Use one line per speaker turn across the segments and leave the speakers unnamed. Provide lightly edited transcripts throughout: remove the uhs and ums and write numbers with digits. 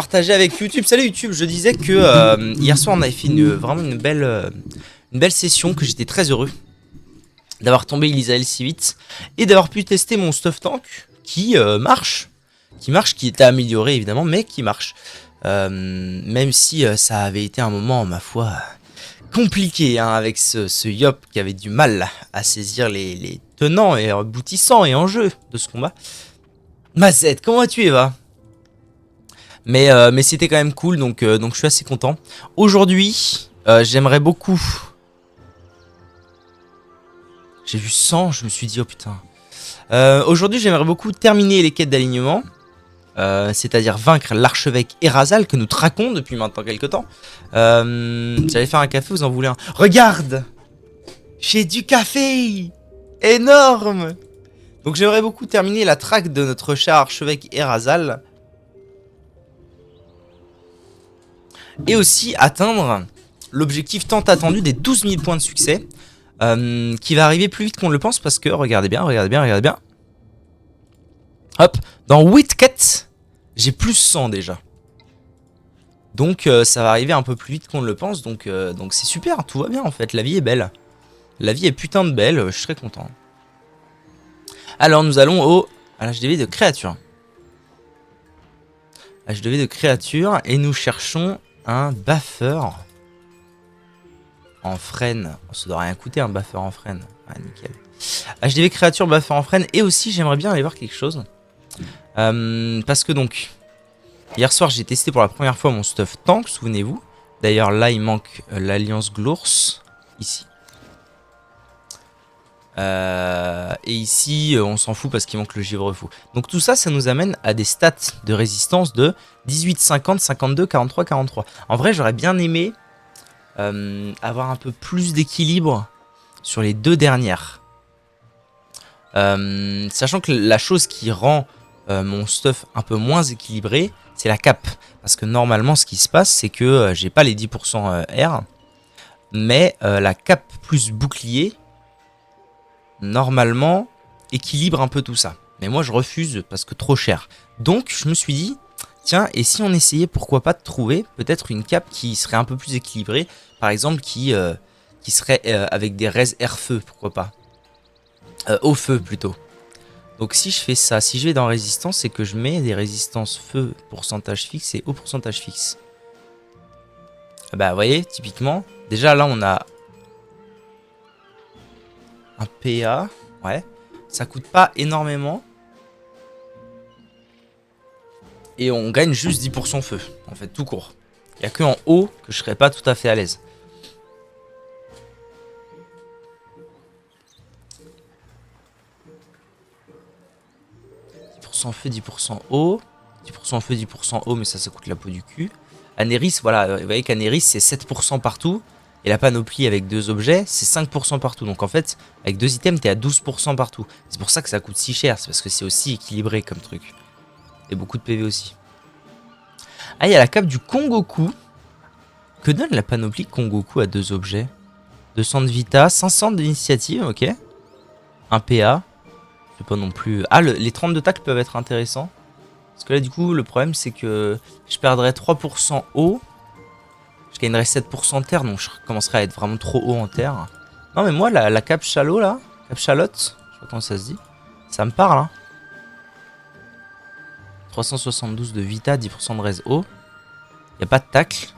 partager avec YouTube. Salut YouTube, je disais que hier soir on avait fait vraiment une belle session, que j'étais très heureux d'avoir tombé Elisael si vite et d'avoir pu tester mon stuff tank qui marche, qui était amélioré évidemment, mais qui marche. Même si ça avait été un moment, ma foi, compliqué hein, avec ce Yop qui avait du mal à saisir les tenants et aboutissants et enjeux de ce combat. Mazette, comment vas-tu Eva? Mais c'était quand même cool, donc je suis assez content. Aujourd'hui, j'aimerais beaucoup... J'ai vu 100, je me suis dit, oh putain. Aujourd'hui, j'aimerais beaucoup terminer les quêtes d'alignement. C'est-à-dire vaincre l'archevêque Erasal que nous traquons depuis maintenant quelques temps. J'allais faire un café, vous en voulez un? Regarde! J'ai du café! Énorme! Donc j'aimerais beaucoup terminer la traque de notre cher archevêque Erasal. Et aussi atteindre l'objectif tant attendu des 12 000 points de succès. Qui va arriver plus vite qu'on le pense parce que, regardez bien. Hop, dans 8 quêtes, j'ai plus 100 déjà. Donc ça va arriver un peu plus vite qu'on ne le pense, donc c'est super, tout va bien en fait, la vie est belle. La vie est putain de belle, je suis très content. Alors nous allons à l'HDV de créature. HDV de créature, et nous cherchons un buffer en frêne. Ça doit rien coûter un buffer en frêne. Ah nickel. HDV créature, buffer en frêne, et aussi j'aimerais bien aller voir quelque chose. Parce que donc, hier soir j'ai testé pour la première fois mon stuff tank, souvenez-vous. D'ailleurs là il manque l'alliance Glours, ici. Et ici on s'en fout parce qu'il manque le givre fou. Donc tout ça, ça nous amène à des stats de résistance de 18, 50, 52, 43, 43. En vrai j'aurais bien aimé avoir un peu plus d'équilibre sur les deux dernières. Sachant que la chose qui rend mon stuff un peu moins équilibré, c'est la cape. Parce que normalement ce qui se passe, c'est que j'ai pas les 10% R, mais la cape plus bouclier normalement équilibre un peu tout ça. Mais moi je refuse parce que trop cher. Donc je me suis dit, tiens, et si on essayait pourquoi pas de trouver peut-être une cape qui serait un peu plus équilibrée, par exemple qui serait avec des res air feu, pourquoi pas, au feu plutôt. Donc si je fais ça, si je vais dans résistance, c'est que je mets des résistances feu pourcentage fixe et eau pourcentage fixe. Bah vous voyez, typiquement, déjà là on a un PA, ouais, ça coûte pas énormément. Et on gagne juste 10% feu, en fait, tout court. Il n'y a que en haut que je serais pas tout à fait à l'aise. Feu, 10% eau. 10% feu, 10% eau, mais ça coûte la peau du cul. Anéris, voilà, vous voyez qu'Anéris c'est 7% partout. Et la panoplie avec deux objets, c'est 5% partout. Donc en fait, avec deux items, t'es à 12% partout. C'est pour ça que ça coûte si cher, c'est parce que c'est aussi équilibré comme truc. Et beaucoup de PV aussi. Ah, il y a la cape du Kongoku. Que donne la panoplie Kongoku à deux objets? 200 de Vita, 500 d'initiative, ok. Un PA. C'est pas non plus... Ah, les 30 de tacle peuvent être intéressants. Parce que là, du coup, le problème, c'est que je perdrais 3% eau. Je gagnerais 7% terre, donc je commencerai à être vraiment trop haut en terre. Non, mais moi, la cape chalot, là, cape chalotte, je sais pas comment ça se dit, ça me parle, hein. 372 de Vita, 10% de res eau. Il n'y a pas de tacle.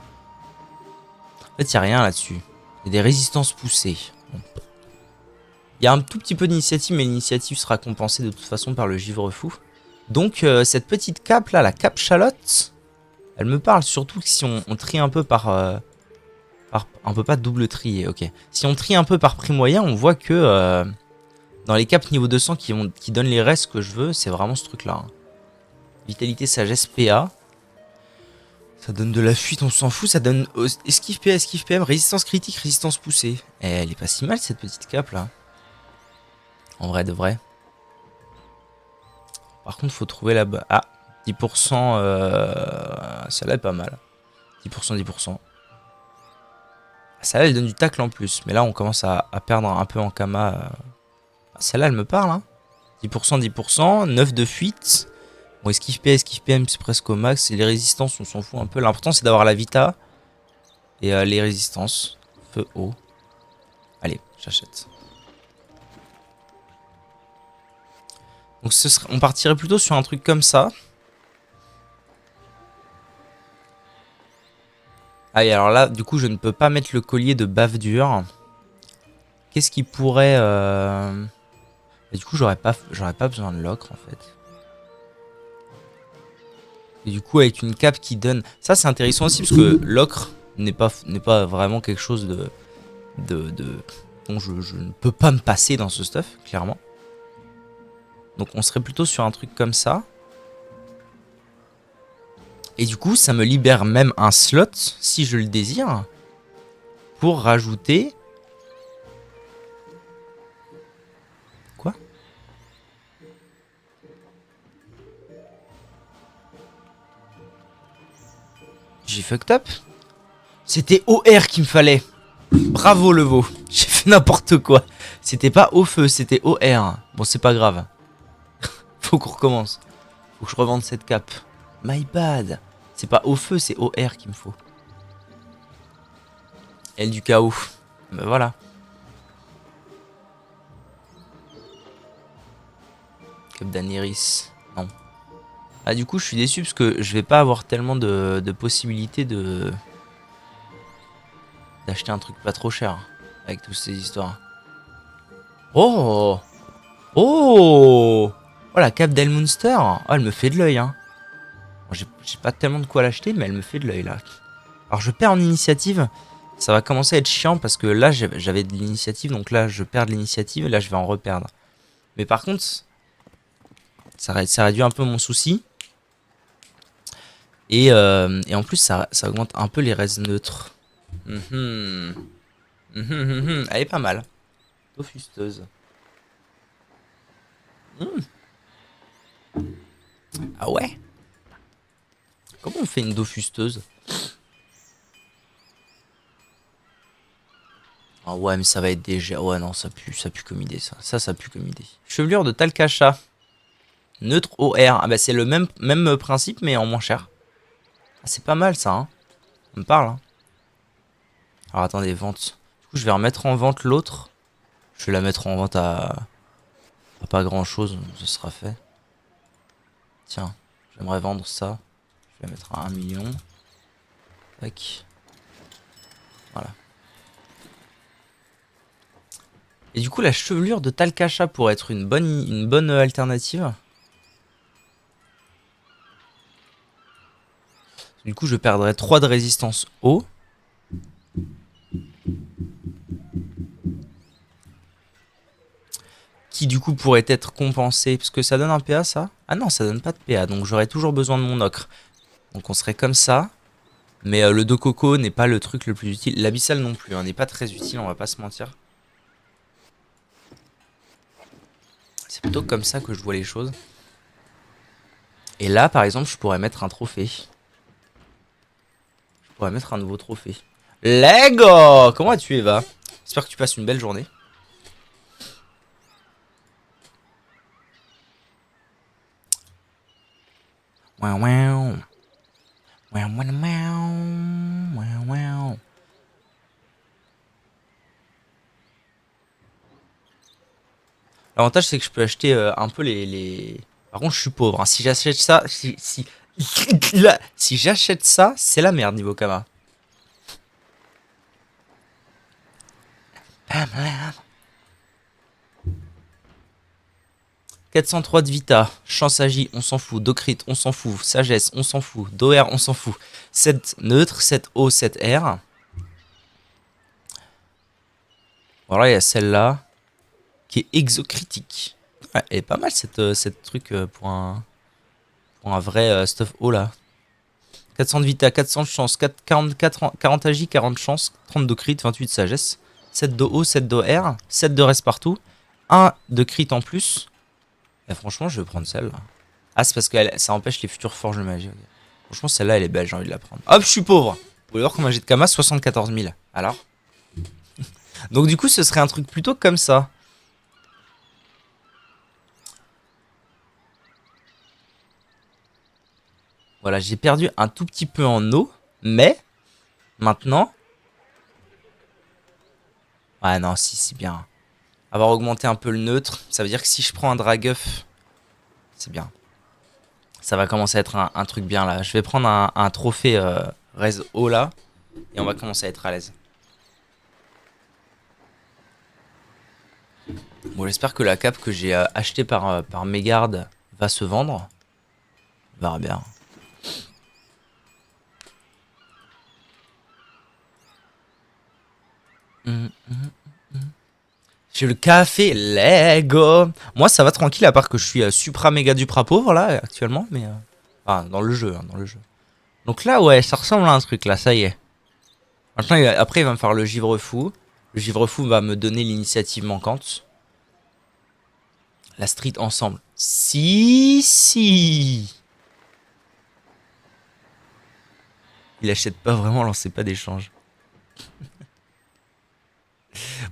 En fait, il n'y a rien là-dessus. Il y a des résistances poussées. Bon. Il y a un tout petit peu d'initiative, mais l'initiative sera compensée de toute façon par le givre fou. Donc, cette petite cape là, la cape chalotte, elle me parle surtout que si on trie un peu par... on peut pas double trier, ok. Si on trie un peu par prix moyen, on voit que dans les capes niveau 200 qui donnent les restes que je veux, c'est vraiment ce truc là. Hein. Vitalité, sagesse, PA. Ça donne de la fuite, on s'en fout. Ça donne esquive PA, esquive PM, résistance critique, résistance poussée. Et elle est pas si mal cette petite cape là. En vrai de vrai. Par contre, faut trouver là-bas. Ah, 10%. Celle-là est pas mal. 10%, 10%. Celle-là, elle donne du tacle en plus. Mais là, on commence à perdre un peu en Kama. Celle-là, elle me parle. Hein. 10%, 10%. 9 de fuite. Bon, esquive PA, esquive PM, c'est presque au max. Et les résistances, on s'en fout un peu. L'important, c'est d'avoir la vita. Et les résistances. Feu, eau. Allez, j'achète. Donc on partirait plutôt sur un truc comme ça. Ah, et alors là, du coup, je ne peux pas mettre le collier de bave dure. Qu'est-ce qui pourrait... Et du coup, j'aurais pas besoin de l'ocre, en fait. Et du coup, avec une cape qui donne... Ça, c'est intéressant aussi, parce que l'ocre n'est pas vraiment quelque chose dont je ne peux pas me passer dans ce stuff, clairement. Donc, on serait plutôt sur un truc comme ça. Et du coup, ça me libère même un slot, si je le désire, pour rajouter... Quoi? J'ai fucked up? C'était OR qu'il me fallait. Bravo le veau. J'ai fait n'importe quoi. C'était pas au feu, c'était OR. Bon, c'est pas grave. Faut qu'on recommence. Faut que je revende cette cape. My bad. C'est pas au feu, c'est OR qu'il me faut. Aile du chaos. Ben voilà. Cape d'Anéris. Non. Ah, du coup, je suis déçu parce que je vais pas avoir tellement de possibilités d'acheter un truc pas trop cher. Avec toutes ces histoires. Oh! Oh! Oh, la cape d'Elmunster. Oh, elle me fait de l'œil, hein. Bon, j'ai pas tellement de quoi l'acheter, mais elle me fait de l'œil, là. Alors, je perds en initiative. Ça va commencer à être chiant parce que là, j'avais de l'initiative. Donc là, je perds de l'initiative et là, je vais en reperdre. Mais par contre, ça réduit un peu mon souci. Et en plus, ça augmente un peu les res neutres. Elle est pas mal. Dofusteuse. Ah ouais? Comment on fait une dofusteuse? Ah ouais, mais ça va être déjà... Ouais, non, ça pue comme idée, ça. Ça pue comme idée. Chevelure de Talcacha. Neutre OR. Ah bah c'est le même principe, mais en moins cher. Ah, c'est pas mal, ça, hein. On me parle, hein. Alors, attendez, vente. Du coup, je vais remettre en vente l'autre. Je vais la mettre en vente à pas grand-chose. Ce sera fait. Tiens, j'aimerais vendre ça. Je vais la mettre à 1 million. Tac. Voilà. Et du coup, la chevelure de Talcacha pourrait être une bonne alternative. Du coup, je perdrais 3 de résistance eau. Qui du coup pourrait être compensé. Parce que ça donne un PA, ça? Ah non, ça donne pas de PA. Donc j'aurais toujours besoin de mon ocre. Donc on serait comme ça. Mais le dos coco n'est pas le truc le plus utile. L'abyssal non plus, hein, n'est pas très utile, on va pas se mentir. C'est plutôt comme ça que je vois les choses. Et là, par exemple, je pourrais mettre un trophée. Je pourrais mettre un nouveau trophée. Lego! Comment vas-tu, Eva? J'espère que tu passes une belle journée. Wow, wow. Wow, wow, wow. Wow, wow. L'avantage, c'est que je peux acheter un peu les... Par contre, je suis pauvre, hein. Si j'achète ça... Si j'achète ça, c'est la merde niveau Kama. 403 de Vita, Chance Agi, on s'en fout, Docrit, on s'en fout, Sagesse, on s'en fout, Doer, on s'en fout, 7 neutre, 7 O, 7 R. Voilà, il y a celle-là, qui est exocritique. Ouais, elle est pas mal cette truc pour un vrai stuff O là. 400 de Vita, 400 de chance, 40 Agi, 40 chance, 32 crit, 28 de sagesse, 7 de O, 7 de R, 7 de reste partout, 1 de crit en plus. Et franchement, je vais prendre celle-là. Ah, c'est parce que ça empêche les futures forges de magie. Okay. Franchement, celle-là, elle est belle, j'ai envie de la prendre. Hop, je suis pauvre. Vous voulez voir comment j'ai de Kama? 74 000. Alors donc, du coup, ce serait un truc plutôt comme ça. Voilà, j'ai perdu un tout petit peu en eau, mais maintenant... Ouais, non, si, c'est bien. Avoir augmenté un peu le neutre, ça veut dire que si je prends un Draguff, c'est bien. Ça va commencer à être un truc bien là. Je vais prendre un trophée Res haut là, et on va commencer à être à l'aise. Bon, j'espère que la cape que j'ai achetée par Mégarde va se vendre. On verra bien. J'ai le café Lego. Moi, ça va tranquille, à part que je suis supra méga dupra pauvre là actuellement, mais enfin, dans le jeu, hein, dans le jeu. Donc là, ouais, ça ressemble à un truc là, ça y est. Maintenant, après, il va me faire le givre fou. Le givre fou va me donner l'initiative manquante. La street ensemble. Si, si. Il achète pas vraiment, lancez pas d'échange.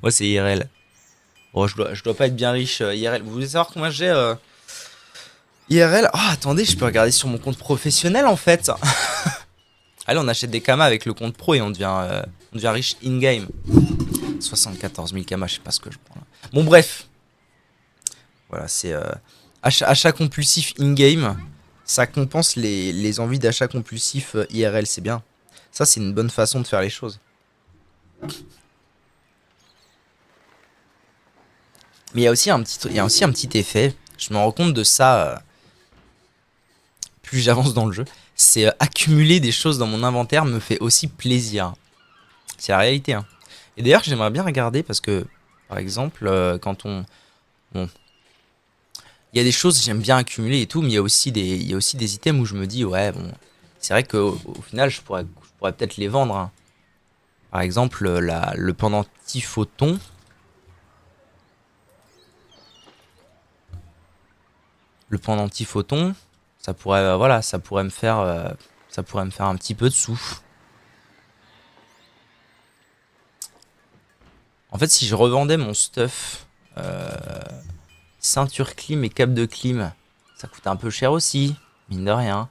Moi, c'est IRL. Bon, je dois pas être bien riche IRL. Vous voulez savoir combien j'ai IRL? Oh, attendez, je peux regarder sur mon compte professionnel en fait. Allez, on achète des kamas avec le compte pro et on devient riche in-game. 74 000 kamas, je sais pas ce que je prends là. Bon, bref. Voilà, c'est achat compulsif in-game. Ça compense les envies d'achat compulsif IRL, c'est bien. Ça, c'est une bonne façon de faire les choses. Mais il y a aussi un petit effet. Je me rends compte de ça plus j'avance dans le jeu. C'est accumuler des choses dans mon inventaire me fait aussi plaisir. C'est la réalité. Hein. Et d'ailleurs, j'aimerais bien regarder parce que, par exemple, quand on... Bon, il y a des choses que j'aime bien accumuler et tout, mais il y a aussi des items où je me dis, ouais, bon, c'est vrai qu'au final, je pourrais peut-être les vendre. Hein. Par exemple, le pendentif photon. Le pendentif photon, ça pourrait, voilà, ça pourrait me faire un petit peu de sous. En fait, si je revendais mon stuff, ceinture clim et cap de clim, ça coûte un peu cher aussi, mine de rien.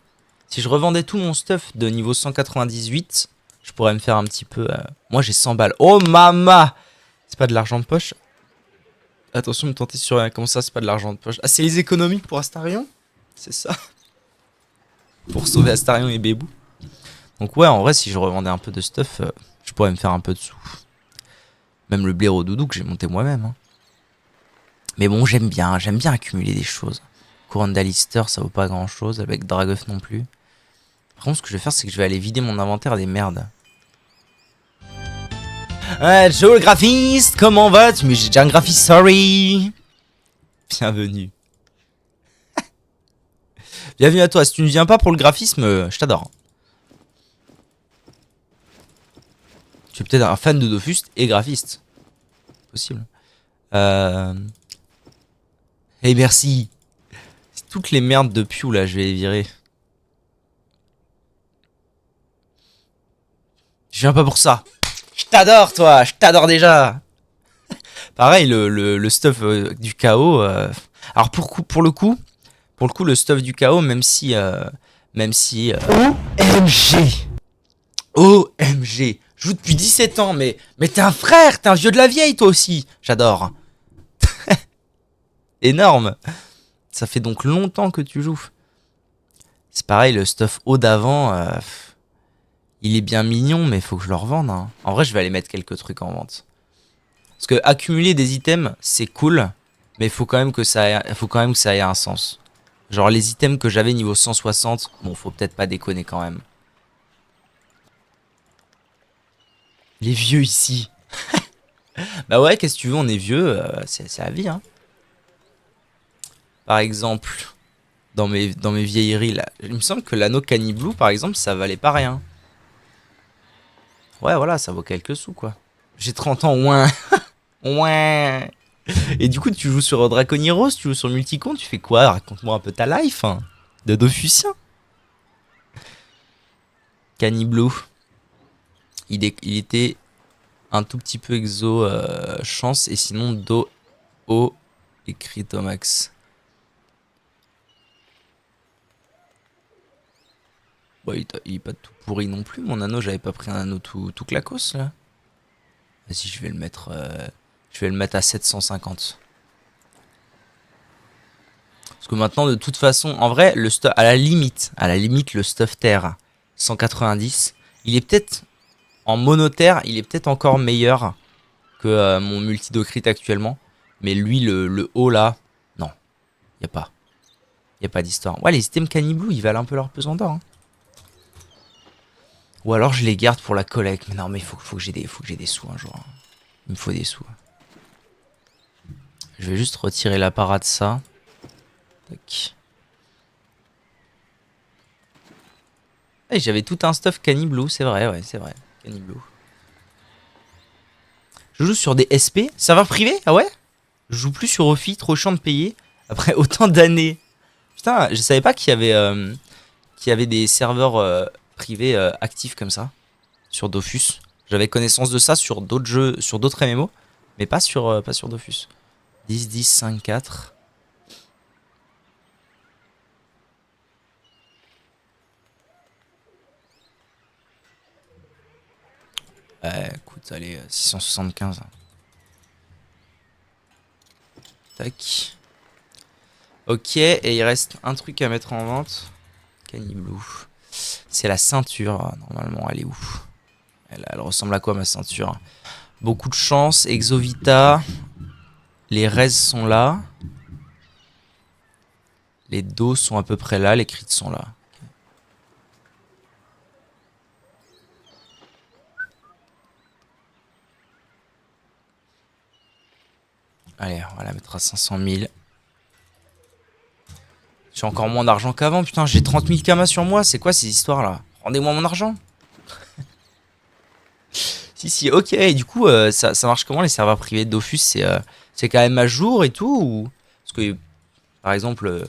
Si je revendais tout mon stuff de niveau 198, je pourrais me faire un petit peu... Moi, j'ai 100 balles. Oh, mama! C'est pas de l'argent de poche? Attention, me tenter sur rien. Comment ça, c'est pas de l'argent de poche? Ah, c'est les économies pour Astarion? C'est ça? Pour sauver Astarion et Bébou? Donc ouais, en vrai, si je revendais un peu de stuff, je pourrais me faire un peu de sous. Même le blaireau doudou que j'ai monté moi-même. Hein. Mais bon, j'aime bien accumuler des choses. Couronne d'Alistair, ça vaut pas grand-chose. Avec Draguff non plus. Par contre, ce que je vais faire, c'est que je vais aller vider mon inventaire des merdes. Joe le graphiste, comment vas-tu? Mais j'ai déjà un graphiste, sorry. Bienvenue. Bienvenue à toi. Si tu ne viens pas pour le graphisme, je t'adore. Tu es peut-être un fan de Dofus et graphiste. Possible. Hey, merci. Toutes les merdes de Pew là, je vais les virer. Je viens pas pour ça. Je t'adore, toi. Je t'adore déjà. Pareil, le stuff du chaos. Alors pour le coup, le stuff du chaos, même si, OMG. OMG. Je joue depuis 17 ans, mais t'es un frère, t'es un vieux de la vieille, toi aussi. J'adore. Énorme. Ça fait donc longtemps que tu joues. C'est pareil, le stuff haut d'avant, il est bien mignon, mais il faut que je le revende. Hein. En vrai, je vais aller mettre quelques trucs en vente. Parce que accumuler des items, c'est cool, mais il faut quand même que ça ait un sens. Genre les items que j'avais niveau 160, bon, faut peut-être pas déconner quand même. Les vieux ici. Bah ouais, qu'est-ce que tu veux, on est vieux, c'est la vie, hein. Par exemple, dans mes vieilleries, là, il me semble que l'anneau Caniblou, par exemple, ça valait pas rien. Ouais, voilà, ça vaut quelques sous, quoi. J'ai 30 ans, ouin. Ouin. Et du coup, tu joues sur Draconiros, tu joues sur Multicon, tu fais quoi? Raconte-moi un peu ta life, hein, de Dofusien. Caniblou. Il était un tout petit peu exo chance, et sinon Do, O et Critomax. Bon, il est pas tout pourri non plus, mon anneau. J'avais pas pris un anneau tout claquos, là. Vas-y, je vais le mettre... je vais le mettre à 750. Parce que maintenant, de toute façon, en vrai, le stuff, à la limite, le stuff terre 190, il est peut-être en monoterre, il est peut-être encore meilleur que mon multidocrit actuellement. Mais lui, le haut là, non, y a pas. Y a pas d'histoire. Ouais, les items Caniblou, ils valent un peu leur pesant d'or. Hein. Ou alors je les garde pour la collecte. Mais non, mais faut que j'ai des sous un jour. Hein. Il me faut des sous. Je vais juste retirer l'apparat de ça. Tac. Hey, j'avais tout un stuff Caniblou, c'est vrai, ouais, c'est vrai. Caniblou. Je joue sur des SP, serveur privé? Ah ouais? Je joue plus sur Ophi, trop chiant de payer. Après autant d'années. Putain, je savais pas qu'il y avait des serveurs privés actifs comme ça. Sur Dofus. J'avais connaissance de ça sur d'autres jeux, sur d'autres MMO. Mais pas sur Dofus. 10, 10, 5, 4. Écoute, allez, 675. Tac. Ok, et il reste un truc à mettre en vente. Caniblou. C'est la ceinture, normalement, elle est où? Elle ressemble à quoi ma ceinture? Beaucoup de chance, Exovita. Les res sont là. Les dos sont à peu près là, les crits sont là. Allez, on va la mettre à 500 000. J'ai encore moins d'argent qu'avant, putain, j'ai 30 000 kamas sur moi, c'est quoi ces histoires là? Rendez-moi mon argent. Si, ok, et du coup, ça marche comment les serveurs privés de Dofus? C'est quand même à jour et tout ou... Parce que, par exemple,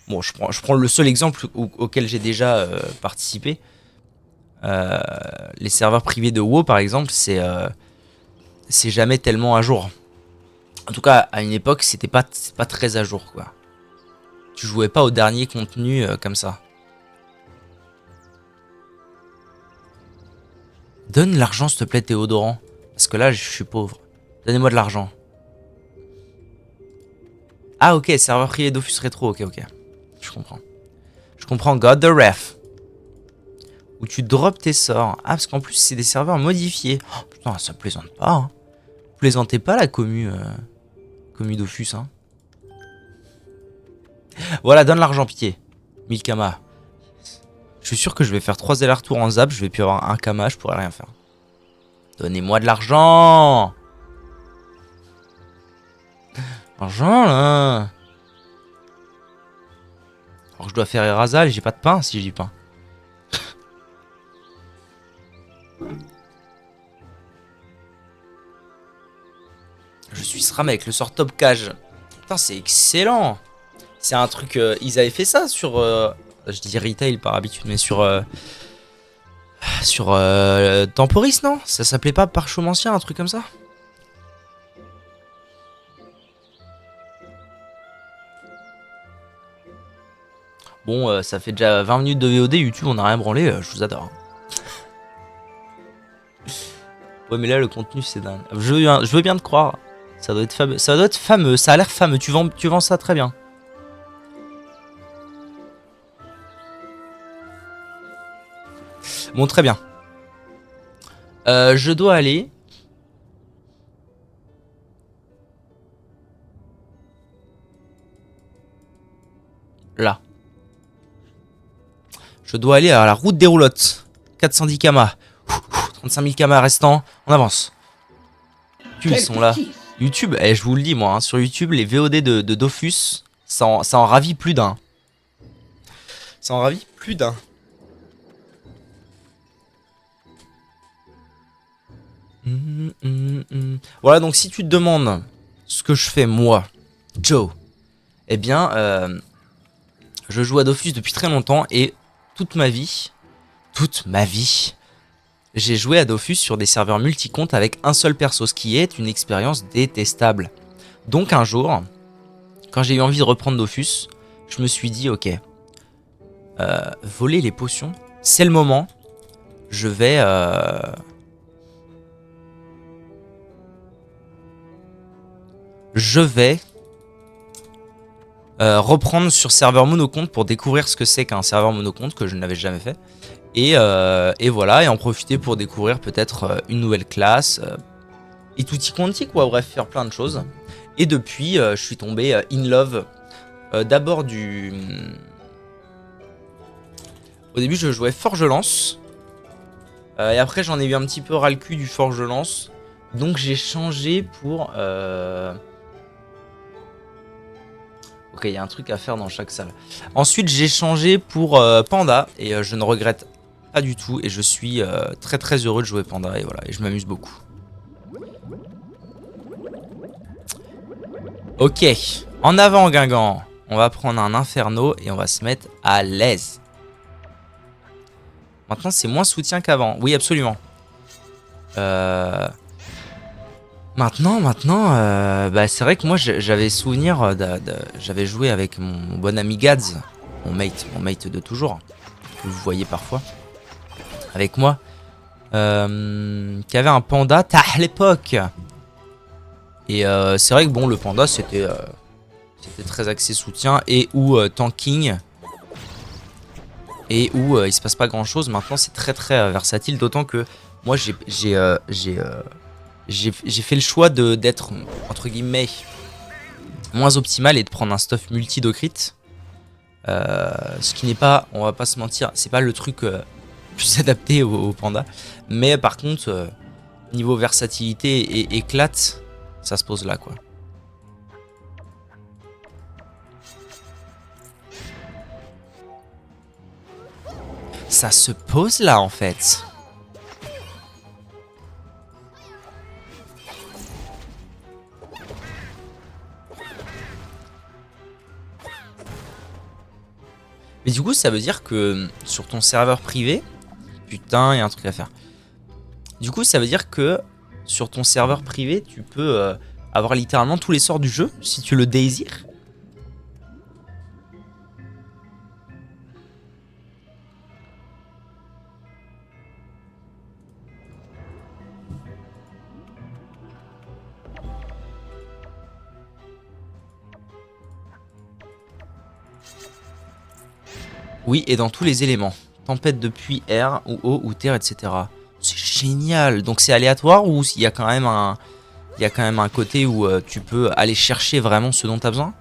bon, je prends le seul exemple auquel j'ai déjà participé. Les serveurs privés de WoW, par exemple, c'est jamais tellement à jour. En tout cas, à une époque, c'était pas très à jour, quoi. Tu jouais pas au dernier contenu comme ça. Donne l'argent, s'il te plaît, Théodorant. Parce que là, je suis pauvre. Donnez-moi de l'argent. Ah, ok, serveur privé Dofus Rétro. Ok. Je comprends. Je comprends. God the Ref. Où tu drops tes sorts. Ah, parce qu'en plus, c'est des serveurs modifiés. Oh, putain, ça plaisante pas. Hein. Plaisantez pas la commu Dofus. Hein. Voilà, donne l'argent, pitié. 1000 kamas. Je suis sûr que je vais faire 3 allers-retours en zap. Je vais plus avoir un kama, je pourrais rien faire. Donnez-moi de l'argent. Argent, là. Alors que je dois faire Erasal et j'ai pas de pain si j'ai du pain. Je suis SRAM avec le sort top cage. Putain, c'est excellent. C'est un truc... ils avaient fait ça sur... je dis retail par habitude, mais sur... Temporis, non? Ça s'appelait pas Parchomancien, un truc comme ça? Bon, ça fait déjà 20 minutes de VOD, YouTube, on a rien branlé, je vous adore. Ouais, mais là, le contenu, c'est dingue. Je veux bien te croire. Ça doit être fameux. Ça doit être fameux, ça a l'air fameux, tu vends ça très bien. Bon, très bien. Je dois aller... Là. Je dois aller à la route des roulottes. 410 kamas. 35 000 kamas restants. On avance. YouTube, ils sont là. YouTube, je vous le dis moi, hein, sur YouTube, les VOD de Dofus, ça en ravit plus d'un. Ça en ravit plus d'un. Voilà, donc si tu te demandes ce que je fais moi, Joe, eh bien, je joue à Dofus depuis très longtemps et toute ma vie, j'ai joué à Dofus sur des serveurs multi-comptes avec un seul perso, ce qui est une expérience détestable. Donc un jour, quand j'ai eu envie de reprendre Dofus, je me suis dit, ok, voler les potions, c'est le moment. Je vais... reprendre sur serveur monocompte pour découvrir ce que c'est qu'un serveur monocompte que je n'avais jamais fait. Et voilà, et en profiter pour découvrir peut-être une nouvelle classe. Et tutti quanti quoi, bref, faire plein de choses. Et depuis, je suis tombé in love. D'abord du... Au début, je jouais Forge-Lance. Et après, j'en ai eu un petit peu ras le cul du Forge-Lance. Donc, j'ai changé pour... Ok, il y a un truc à faire dans chaque salle. Ensuite, j'ai changé pour Panda. Et je ne regrette pas du tout. Et je suis très très heureux de jouer Panda. Et voilà, et je m'amuse beaucoup. Ok, en avant Guingamp. On va prendre un Inferno et on va se mettre à l'aise. Maintenant, c'est moins soutien qu'avant. Oui, absolument. Maintenant, bah, c'est vrai que moi, j'avais souvenir j'avais joué avec mon bon ami Gads, mon mate de toujours, que vous voyez parfois, avec moi, qui avait un panda à l'époque. Et c'est vrai que bon, le panda, c'était très axé soutien et ou tanking. Et où il se passe pas grand chose. Maintenant c'est très très versatile. D'autant que moi j'ai fait le choix d'être entre guillemets moins optimal et de prendre un stuff multi-docrit. Ce qui n'est pas, on va pas se mentir, c'est pas le truc plus adapté au panda. Mais par contre, niveau versatilité et éclate, ça se pose là quoi. Ça se pose là en fait. Mais du coup ça veut dire que sur ton serveur privé, putain il y a un truc à faire. Du coup ça veut dire que sur ton serveur privé tu peux avoir littéralement tous les sorts du jeu si tu le désires. Oui, et dans tous les éléments. Tempête de pluie, air, ou eau, ou terre, etc. C'est génial. Donc c'est aléatoire ou il y a quand même un côté où tu peux aller chercher vraiment ce dont tu as besoin?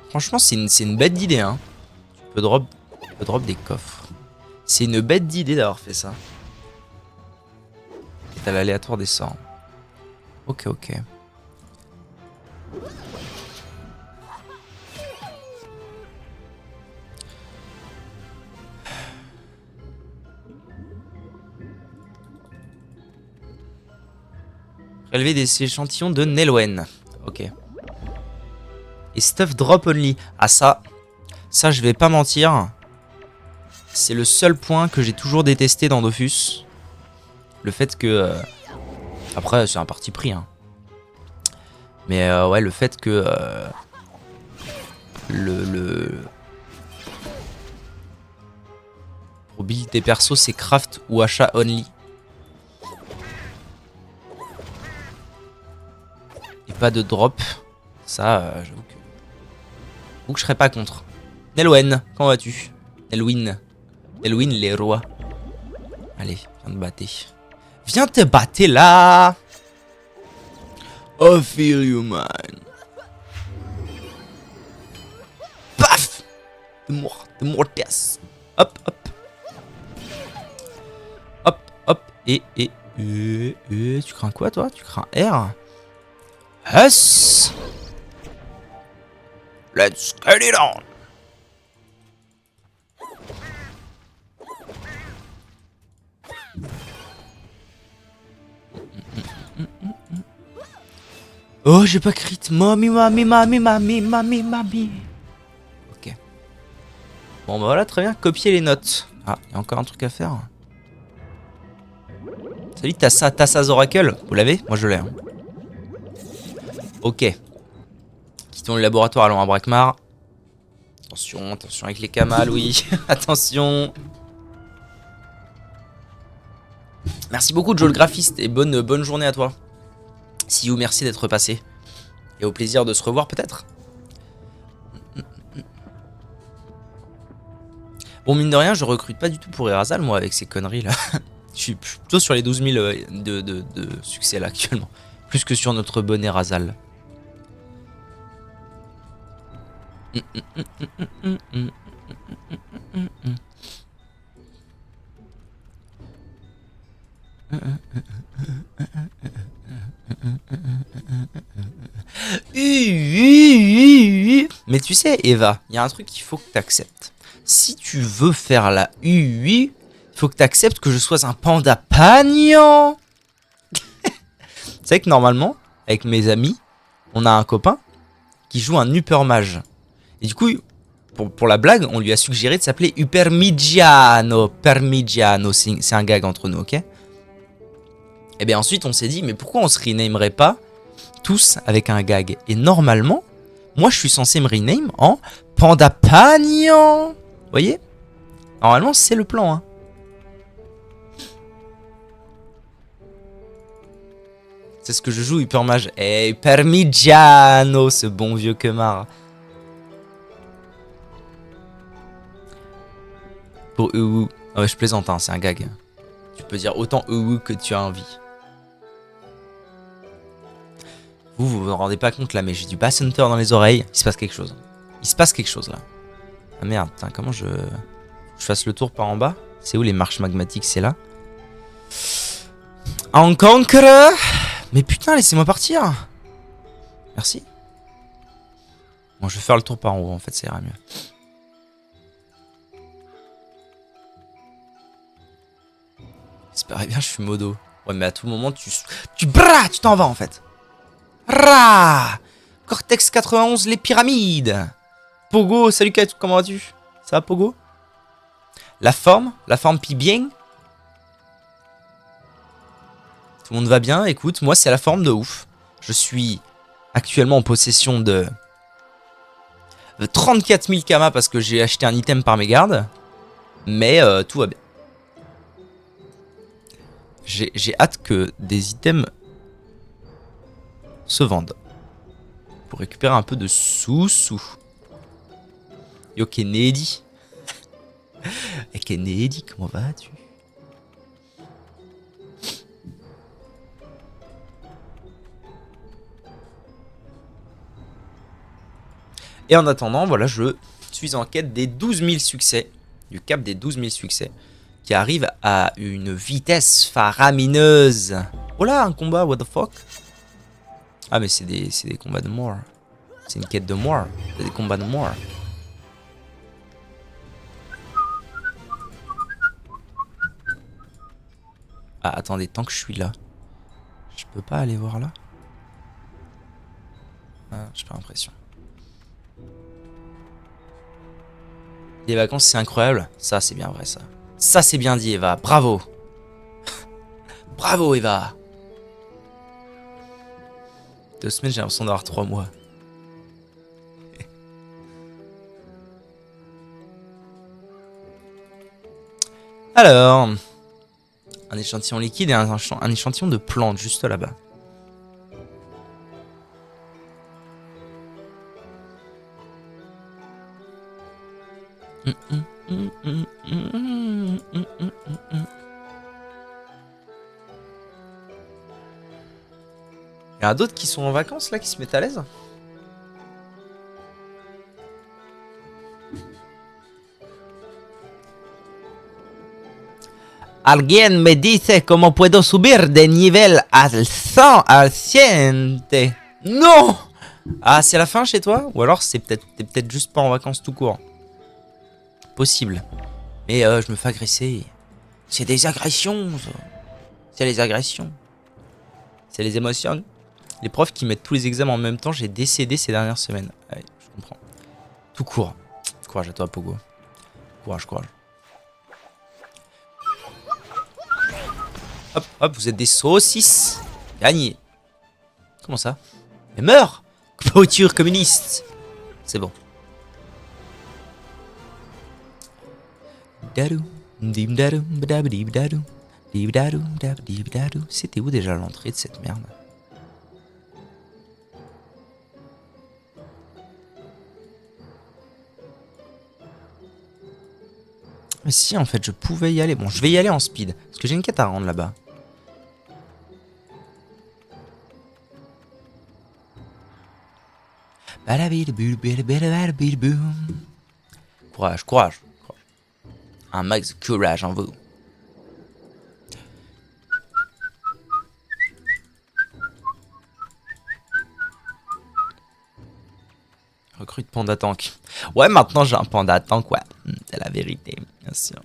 Franchement, c'est une bête d'idée. Hein. Tu peux drop des coffres. C'est une bête d'idée d'avoir fait ça. Et t'as l'aléatoire des sorts. Ok, ok. Prélever des échantillons de Nelwen. Ok. Et stuff drop only. Ah ça je vais pas mentir. C'est le seul point que j'ai toujours détesté dans Dofus. Le fait que... après c'est un parti pris. Hein. Mais ouais le fait que... pour build tes persos c'est craft ou achat only. Et pas de drop. Ça j'avoue que je serais pas contre. Nelwen, comment vas-tu? Nelwyn les rois. Allez, viens te battre. Viens te battre là. I feel you man. Paf. De mortes. Hop, hop. Hop, hop. Et tu crains quoi toi? Tu crains R? Yes. Let's get it on. Oh, j'ai pas crit. Mami. Ok. Bon, bah voilà, très bien. Copier les notes. Ah, il y a encore un truc à faire. Salut, Tassaz Oracle. Vous l'avez? Moi, je l'ai. Hein. Ok. Quittons le laboratoire, allons à Brakmar. Attention, attention avec les camals, oui. Attention. Merci beaucoup, Joe le graphiste, et bonne journée à toi. See you, merci d'être passé. Et au plaisir de se revoir peut-être. Bon, mine de rien, je recrute pas du tout pour Erasal, moi, avec ces conneries là. Je suis plutôt sur les 12 000 de succès là actuellement. Plus que sur notre bon Erasal. Mais tu sais, Eva, il y a un truc qu'il faut que tu acceptes. Si tu veux faire la UI, il faut que tu acceptes que je sois un panda pagnant. Tu sais que normalement, avec mes amis, on a un copain qui joue un Upper Mage. Et du coup, pour la blague, on lui a suggéré de s'appeler Upermigiano. Permigiano, c'est un gag entre nous, ok? Et bien ensuite, on s'est dit, mais pourquoi on se renamerait pas tous avec un gag? Et normalement, moi je suis censé me rename en Panda Pagnant. Vous voyez? Normalement, c'est le plan, hein. C'est ce que je joue, Hyper Mage. Eh, Permigiano, ce bon vieux quemar. Pour Ewu. Ah ouais, je plaisante, hein, c'est un gag. Tu peux dire autant Ewu que tu as envie. Vous rendez pas compte là, mais j'ai du Bass Hunter dans les oreilles. Il se passe quelque chose. Il se passe quelque chose là. Ah merde, putain, comment je fasse le tour par en bas? C'est où les marches magmatiques? C'est là. En conquereur. Mais putain, laissez-moi partir. Merci. Bon, je vais faire le tour par en haut, en fait, ça ira mieux. J'espère bien, je suis modo. Ouais, mais à tout moment, tu t'en vas, en fait. Ra Cortex 91, les pyramides. Pogo, salut Kate, comment vas-tu? Ça va, Pogo? La forme pis bien. Tout le monde va bien, écoute, moi c'est la forme de ouf. Je suis actuellement en possession de 34 000 kamas parce que j'ai acheté un item par mégarde. Mais tout va bien. J'ai hâte que des items se vendent. Pour récupérer un peu de sous-sous. Yo Kennedy. Et Kennedy, comment vas-tu? Et en attendant, voilà, je suis en quête des 12 000 succès. Du cap des 12 000 succès. Qui arrive à une vitesse faramineuse. Oh là, un combat, what the fuck? Ah mais c'est des combats de mort. C'est une quête de mort. C'est des combats de mort. Ah attendez, tant que je suis là. Je peux pas aller voir là? Ah, j'ai pas l'impression. Les vacances c'est incroyable. Ça c'est bien vrai ça. Ça c'est bien dit Eva. Bravo. Bravo Eva. 2 semaines j'ai l'impression d'avoir 3 mois. Alors, un échantillon liquide et un échantillon de plantes juste là-bas. Il y en a d'autres qui sont en vacances là, qui se mettent à l'aise. Alguien me dice cómo puedo subir de nivel al 100 al 100. Non. Ah, c'est la fin chez toi? Ou alors t'es peut-être juste pas en vacances tout court. Possible. Mais je me fais agresser. C'est des agressions. C'est les agressions. C'est les émotions. Les profs qui mettent tous les examens en même temps, j'ai décédé ces dernières semaines. Ouais, je comprends. Tout court. Courage à toi, Pogo. Courage, courage. Hop, hop, vous êtes des saucisses. Gagné. Comment ça? Mais meurs! Clôture communiste. C'est bon. C'était où déjà l'entrée de cette merde? Mais si, en fait, je pouvais y aller. Bon, je vais y aller en speed. Parce que j'ai une quête à rendre là-bas. Courage, courage. Un max de courage en vous. Recrute panda tank. Ouais, maintenant j'ai un panda tank, ouais. C'est la vérité, bien sûr.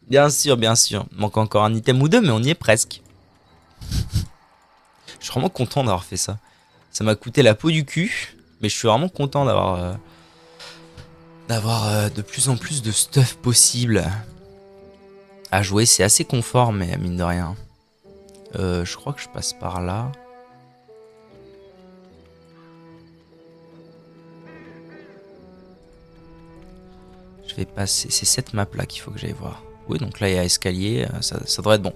Bien sûr, bien sûr. Manque encore un item ou deux, mais on y est presque. Je suis vraiment content d'avoir fait ça. Ça m'a coûté la peau du cul, mais je suis vraiment content d'avoir de plus en plus de stuff possible à jouer. C'est assez confort, mais mine de rien. Je crois que je passe par là. Je vais passer. C'est cette map là qu'il faut que j'aille voir. Oui, donc là il y a escalier. Ça devrait être bon.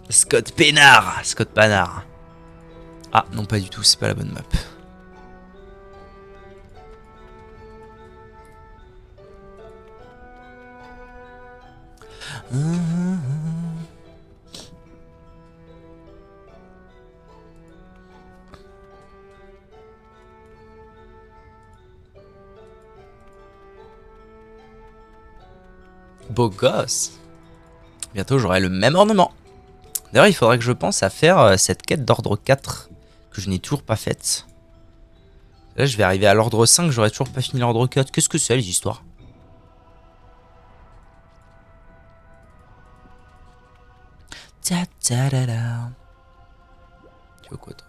Scott Peinard. Scott Panard. Ah, non, pas du tout. C'est pas la bonne map. Beau gosse. Bientôt j'aurai le même ornement. D'ailleurs il faudrait que je pense à faire cette quête d'ordre 4 que je n'ai toujours pas faite. Là je vais arriver à l'ordre 5, j'aurais toujours pas fini l'ordre 4. Qu'est-ce que c'est les histoires? Tu veux quoi toi?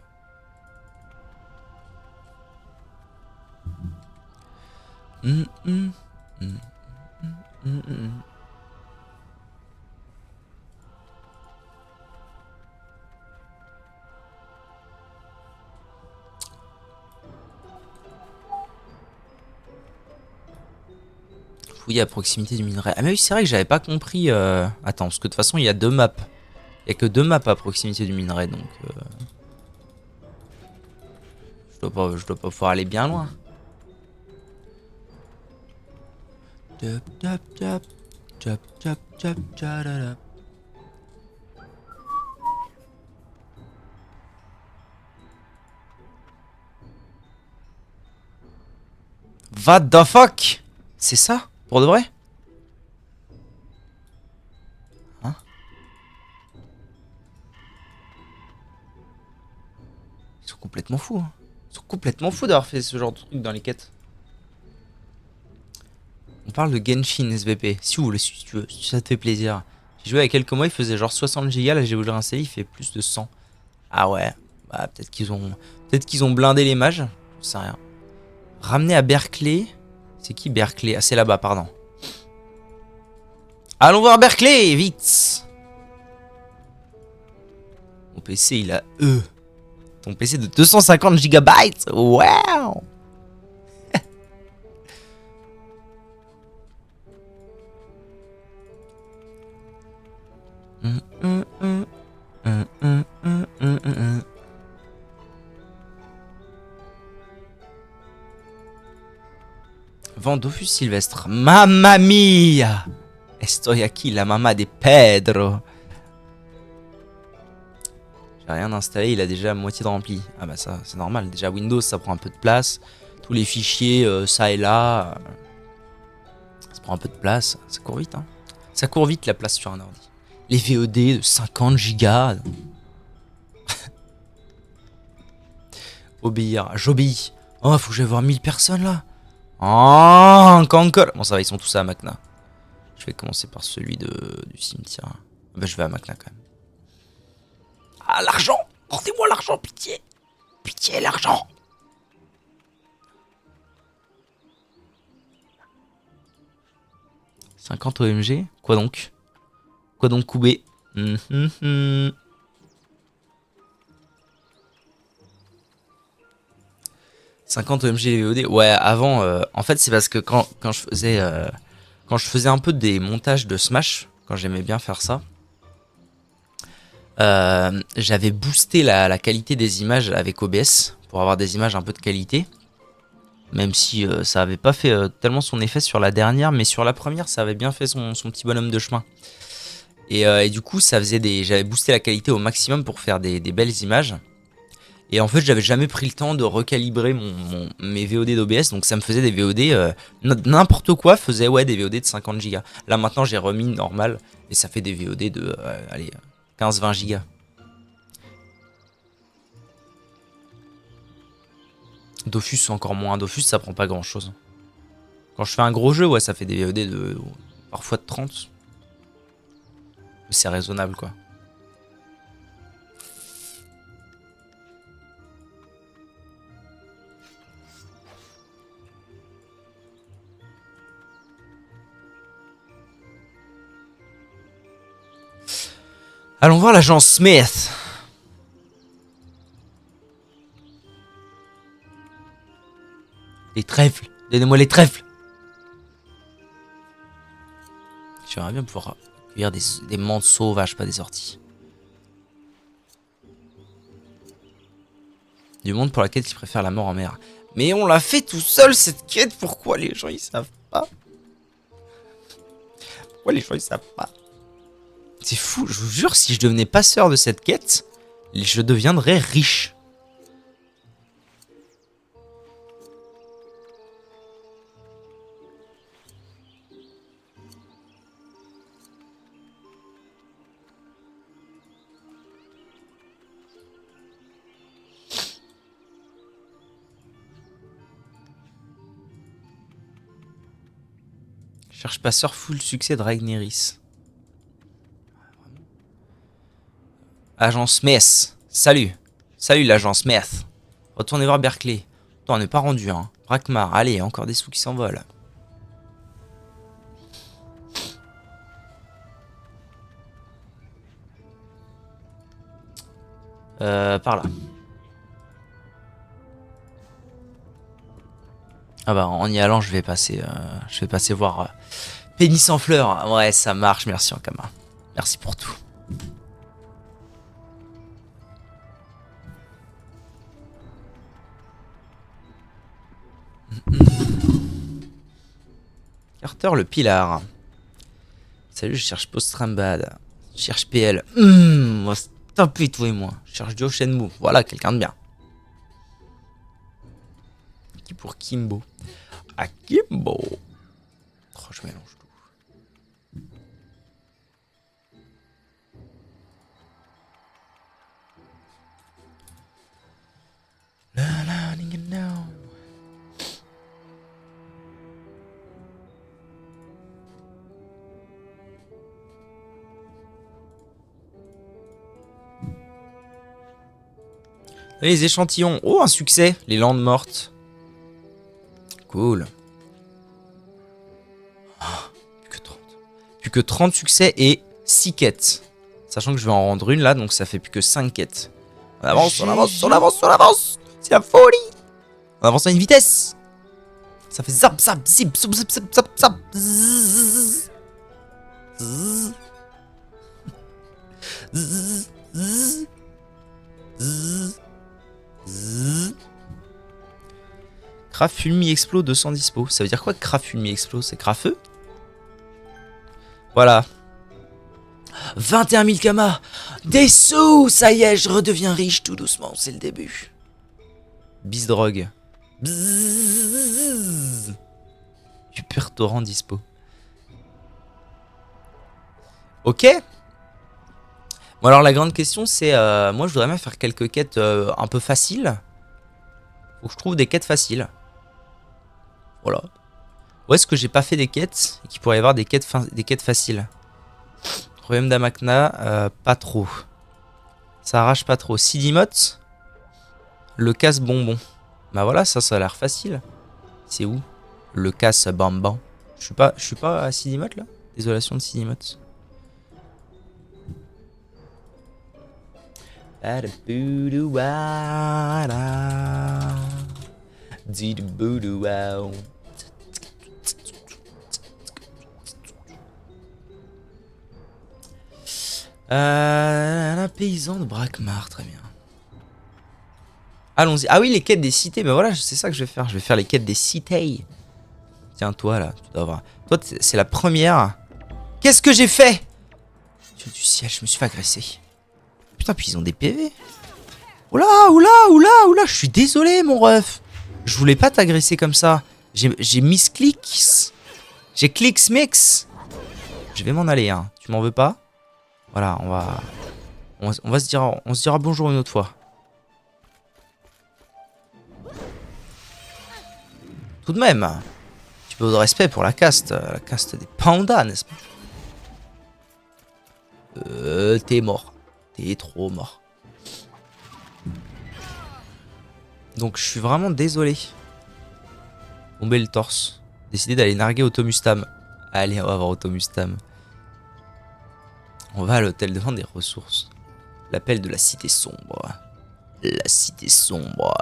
Fouiller à proximité du minerai. Ah mais oui c'est vrai que j'avais pas compris. Attends, parce que de toute façon il y a deux maps. Il y a que deux maps à proximité du minerai, donc je dois pas pouvoir aller bien loin. What the fuck? C'est ça? Pour de vrai? Hein? Ils sont complètement fous. Hein. Ils sont complètement fous d'avoir fait ce genre de truc dans les quêtes. On parle de Genshin SVP. Si vous voulez, si tu veux, si ça te fait plaisir. J'ai joué il y a quelques mois, il faisait genre 60 Go. Là, j'ai voulu réinstaller, il fait plus de 100. Ah ouais. Bah, peut-être qu'ils ont blindé les mages. Je sais rien. Ramener à Berkeley. C'est qui Berkeley? Ah, c'est là-bas, pardon. Allons voir Berkeley, vite. Mon PC, il a Ton PC de 250 gigabytes. Wow. Vent Dofus Sylvestre. Mamma mia. Estoy aquí, la mamma de Pedro. J'ai rien installé, il a déjà moitié de rempli. Ah bah ça, c'est normal. Déjà Windows, ça prend un peu de place. Tous les fichiers, ça et là. Ça prend un peu de place. Ça court vite, hein. Ça court vite la place sur un ordi. Les VOD de 50 gigas. Obéir. J'obéis. Oh, faut que j'aille voir 1000 personnes là. Oh, encore. Bon, ça va, ils sont tous à Macna. Je vais commencer par celui du cimetière. Bah, je vais à Macna quand même. Ah, l'argent. Rendez-moi l'argent, pitié. Pitié, l'argent. « 50 OMG. Quoi donc? Quoi donc, Koubé? 50 OMG VOD. Ouais, avant, en fait, c'est parce que quand je faisais quand je faisais un peu des montages de Smash, quand j'aimais bien faire ça, j'avais boosté la qualité des images avec OBS pour avoir des images un peu de qualité. Même si ça avait pas fait tellement son effet sur la dernière, mais sur la première, ça avait bien fait son petit bonhomme de chemin. Et du coup, j'avais boosté la qualité au maximum pour faire des belles images. Et en fait, j'avais jamais pris le temps de recalibrer mes VOD d'OBS, donc ça me faisait des VOD, n'importe quoi faisait des VOD de 50 Go. Là maintenant, j'ai remis normal et ça fait des VOD de allez, 15-20 Go. Dofus encore moins, Dofus ça prend pas grand chose. Quand je fais un gros jeu, ouais, ça fait des VOD de parfois de 30. C'est raisonnable quoi. Allons voir l'agent Smith. Les trèfles, donnez-moi les trèfles. J'aimerais bien pouvoir cueillir des menthes sauvages, pas des orties. Du monde pour la quête qui préfère la mort en mer. Mais on l'a fait tout seul cette quête, pourquoi les gens ils savent pas? Pourquoi les gens ils savent pas? C'est fou, je vous jure, si je devenais passeur de cette quête, je deviendrais riche. Cherche passeur full succès de Ragnaris. Agent Smith. Salut. Salut l'agent Smith. Retournez voir Berkeley. Toi, on n'est pas rendu, hein. Brakmar, allez, encore des sous qui s'envolent. Par là. Ah bah en y allant je vais passer voir Pénis en fleurs. Ouais ça marche, merci Ankama. Merci pour tout. Carter le Pilar. Salut, je cherche Postrambad. Je cherche PL. Stop it, toi et moi. Je cherche Joe Shenmue. Voilà, quelqu'un de bien. Qui pour Kimbo? Ah, Kimbo. Oh, je mélange tout. La la, no. Les échantillons. Oh, un succès. Les landes mortes. Cool. Oh, plus que 30. Plus que 30 succès et 6 quêtes. Sachant que je vais en rendre une là, donc ça fait plus que 5 quêtes. On avance, on avance, on avance, on avance. C'est la folie. On avance à une vitesse. Ça fait zap, zap, zip, zap, zap, zap, zap, zap. Zzz. Zzz. Zzz. Zzz. Zzz. Zzz. Craft Fulmi Explo 200 dispo. Ça veut dire quoi Craft Fulmi Explo? C'est Crafeux? Voilà. 21 000 kamas. Des sous. Ça y est, je redeviens riche tout doucement. C'est le début. Bis drogue. Bzzz. Super torrent dispo. Ok. Bon alors la grande question c'est... moi je voudrais bien faire quelques quêtes un peu faciles. Faut que je trouve des quêtes faciles. Voilà. Où est-ce que j'ai pas fait des quêtes et qu'il pourrait y avoir des quêtes faciles? Royaume d'Amakna, pas trop. Ça arrache pas trop. Sidimote, le casse-bonbon. Bah voilà, ça a l'air facile. C'est où? Le casse-bamban. Je suis pas à Sidimote là? Désolation de Sidimote. La paysan de Brakmar, très bien. Allons-y. Ah oui, les quêtes des cités. Ben voilà, c'est ça que je vais faire. Je vais faire les quêtes des cités. Tiens, toi là, tu dois avoir. Toi, c'est la première. Qu'est-ce que j'ai fait? Dieu du ciel, je me suis fait agresser. Putain, puis ils ont des PV. Oula, oula, oula, oula, je suis désolé, mon ref. Je voulais pas t'agresser comme ça. J'ai misclicks. J'ai clicks mix. Je vais m'en aller, hein. Tu m'en veux pas? Voilà, on va se dire, on se dira bonjour une autre fois. Tout de même, un petit peu de respect pour la caste des pandas, n'est-ce pas? T'es mort. T'es trop mort. Donc je suis vraiment désolé. Tomber le torse. Décidé d'aller narguer Automustam. Allez, on va voir Automustam. On va à l'hôtel devant des ressources. L'appel de la cité sombre. La cité sombre.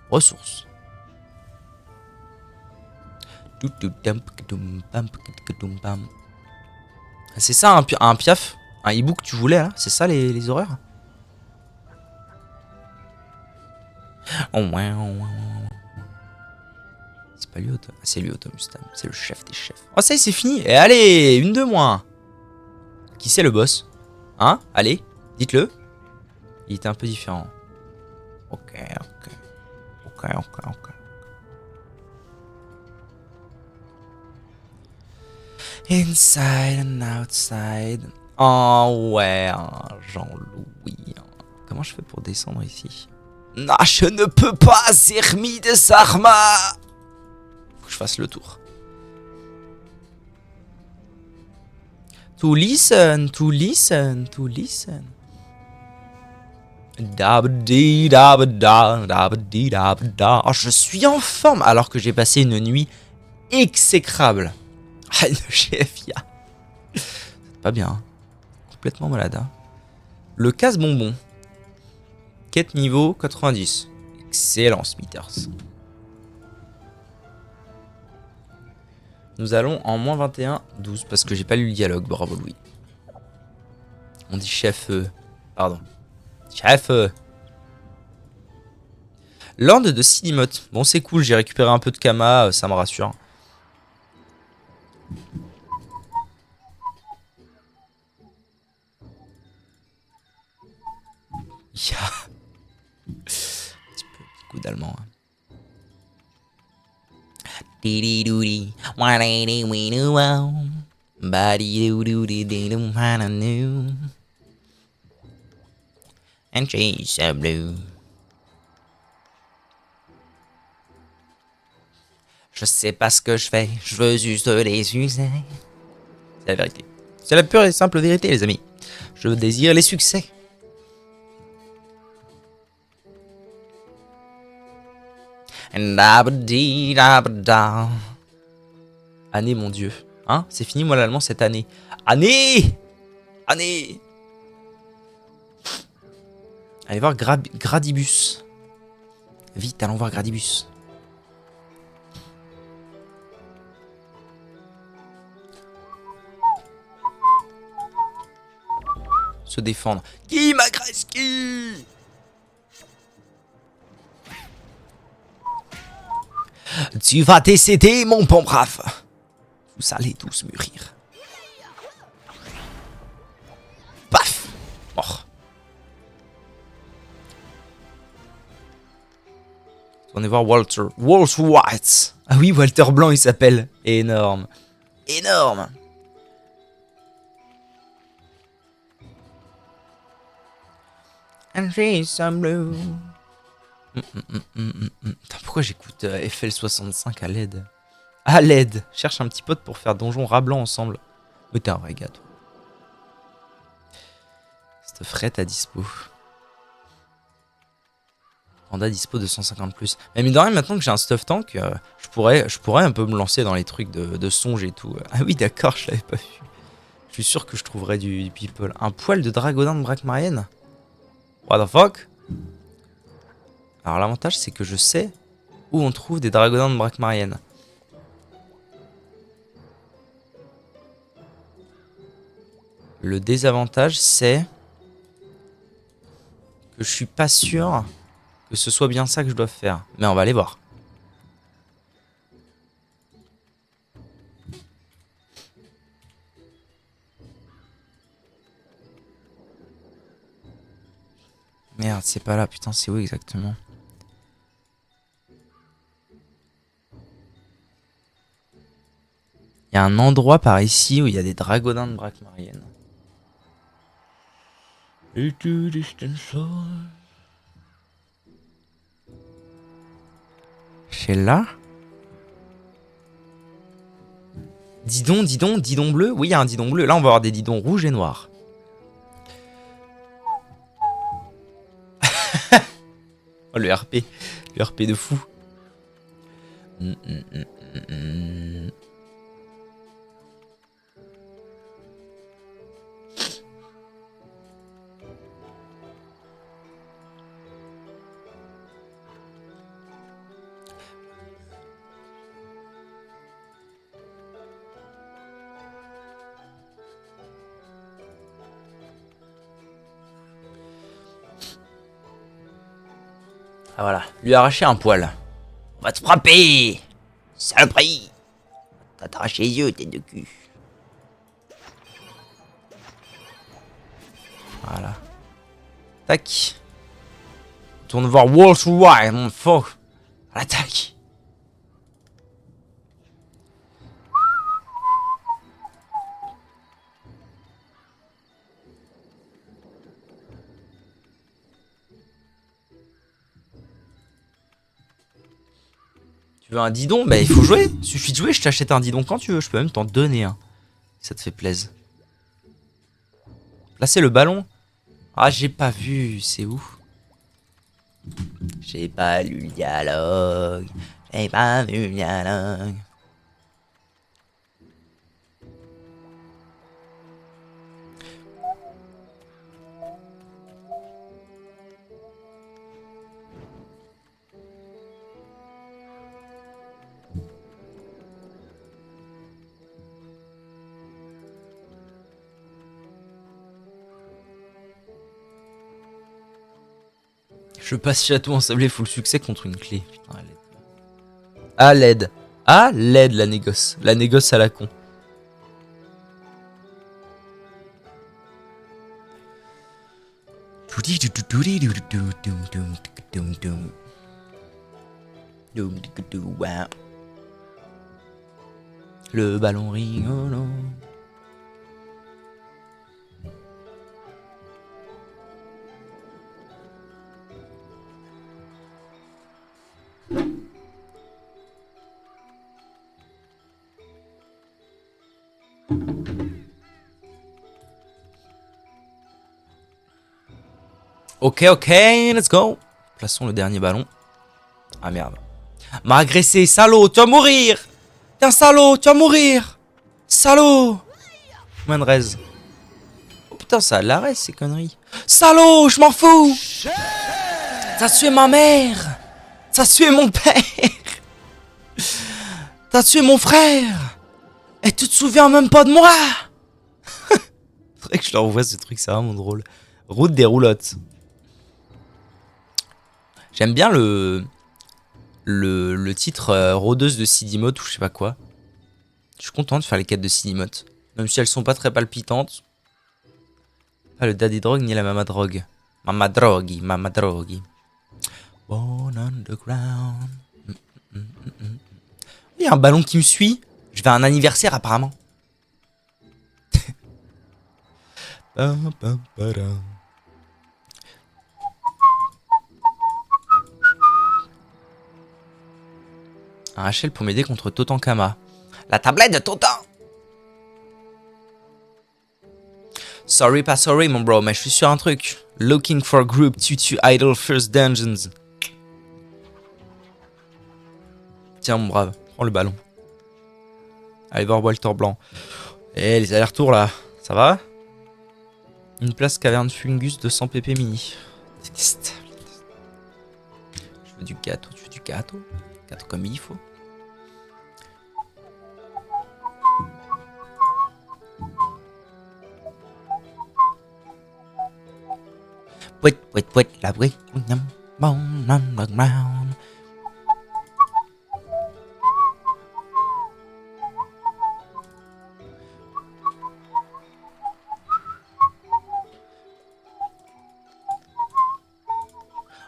Ressources. C'est ça un piaf? Un hibou que tu voulais là? C'est ça les horreurs? C'est pas lui Auto. Ah, c'est lui Automustam. C'est le chef des chefs. Oh ça y est c'est fini. Et allez, une de moins. Qui c'est le boss? Hein? Allez, dites-le. Il était un peu différent. Ok. Inside and outside. Oh ouais, Jean-Louis. Comment je fais pour descendre ici? Non, je ne peux pas, Zermi de Sarma. Faut que je fasse le tour. To listen, to listen, to listen. Oh, je suis en forme alors que j'ai passé une nuit exécrable. Ah, une GFIA. C'est pas bien. Hein. Complètement malade. Hein. Le casse-bonbon. Quête niveau 90. Excellent, Smithers. Nous allons en moins 21, 12, parce que j'ai pas lu le dialogue. Bravo, Louis. On dit chef. Pardon. Chef. Land de Sidimote. Bon, c'est cool, j'ai récupéré un peu de Kama, ça me rassure. Il y a un petit coup d'allemand. Hein. And she's so blue. Je sais pas ce que je fais, je veux juste les succès. C'est la vérité. C'est la pure et simple vérité, les amis. Je désire les succès. Année, mon dieu. Hein? C'est fini, moi, l'allemand, cette année. Année! Année! Allez voir Gradibus. Vite, allons voir Gradibus. Se défendre. Qui m'agresse? Qui? Tu vas décéder, mon bon brave. Vous allez tous mûrir. Paf! Mort. On va voir Walter. Walter White. Ah oui, Walter Blanc, il s'appelle. Énorme. Énorme. And she's so blue. Pourquoi j'écoute FL65 à l'aide? À l'aide. Cherche un petit pote pour faire donjon Rablan ensemble. Mais t'es un vrai gars, toi. Cette frette à dispo. Panda dispo de 150+. Mais mine de rien, maintenant que j'ai un stuff tank, je pourrais un peu me lancer dans les trucs de songe et tout. Ah oui, d'accord, je l'avais pas vu. Je suis sûr que je trouverais du people. Un poil de dragodin de Brakmarienne? What the fuck? Alors l'avantage c'est que je sais où on trouve des dragodins de Brakmarienne. Le désavantage, c'est que je suis pas sûr que ce soit bien ça que je dois faire. Mais on va aller voir. Merde, c'est pas là. Putain, c'est où exactement? Il y a un endroit par ici où il y a des dragodins de Braquemarienne. C'est là? Didon bleu? Oui, il y a un didon bleu. Là, on va avoir des didons rouges et noirs. Oh, le RP. Le RP de fou. Ah voilà, lui arracher un poil. On va te frapper! Saloperie! T'as t'arraché les yeux, tête de cul. Voilà. Tac. Tourne voir Wolf White, mon faux. À l'attaque. Tu veux un didon? Bah il faut jouer. Suffit de jouer, je t'achète un didon quand tu veux. Je peux même t'en donner un. Si ça te fait plaisir. Là c'est le ballon. Ah j'ai pas vu, c'est où? J'ai pas lu le dialogue. J'ai pas vu le dialogue. Je passe château ensablé full succès contre une clé. Putain, à l'aide. À l'aide, la négoce. La négoce à la con. Le ballon rigolo. Ok, let's go. Plaçons le dernier ballon. Ah merde. M'a agressé, salaud, tu vas mourir. T'es un salaud, tu vas mourir. Salaud. Manrez. Oh putain, ça a l'arrêt ces conneries. Salaud, je m'en fous. T'as tué ma mère. T'as tué mon père. T'as tué mon frère. Et tu te souviens même pas de moi. Faudrait que je leur envoie ce truc, c'est vraiment drôle. Route des roulottes. J'aime bien le titre rôdeuse de Sidimote ou je sais pas quoi. Je suis content de faire les quêtes de Sidimote. Même si elles sont pas très palpitantes. Pas le daddy drogue ni la mama drogue. Mama drogue, mama drogue. Born underground. Il y a un ballon qui me suit. Je vais à un anniversaire apparemment. Un HL pour m'aider contre Totankama. La tablette de Totan. Sorry, pas sorry, mon bro, mais je suis sur un truc. Looking for group Tutu Idol First Dungeons. Tiens, mon brave, prends le ballon. Allez voir Walter Blanc. Eh, les allers-retours là, ça va? Une place caverne fungus de 100 pp mini. Déteste. Je veux du gâteau, tu veux du gâteau? Gâteau comme il faut. Pouet, pouet, pouet, la pouet. Underground.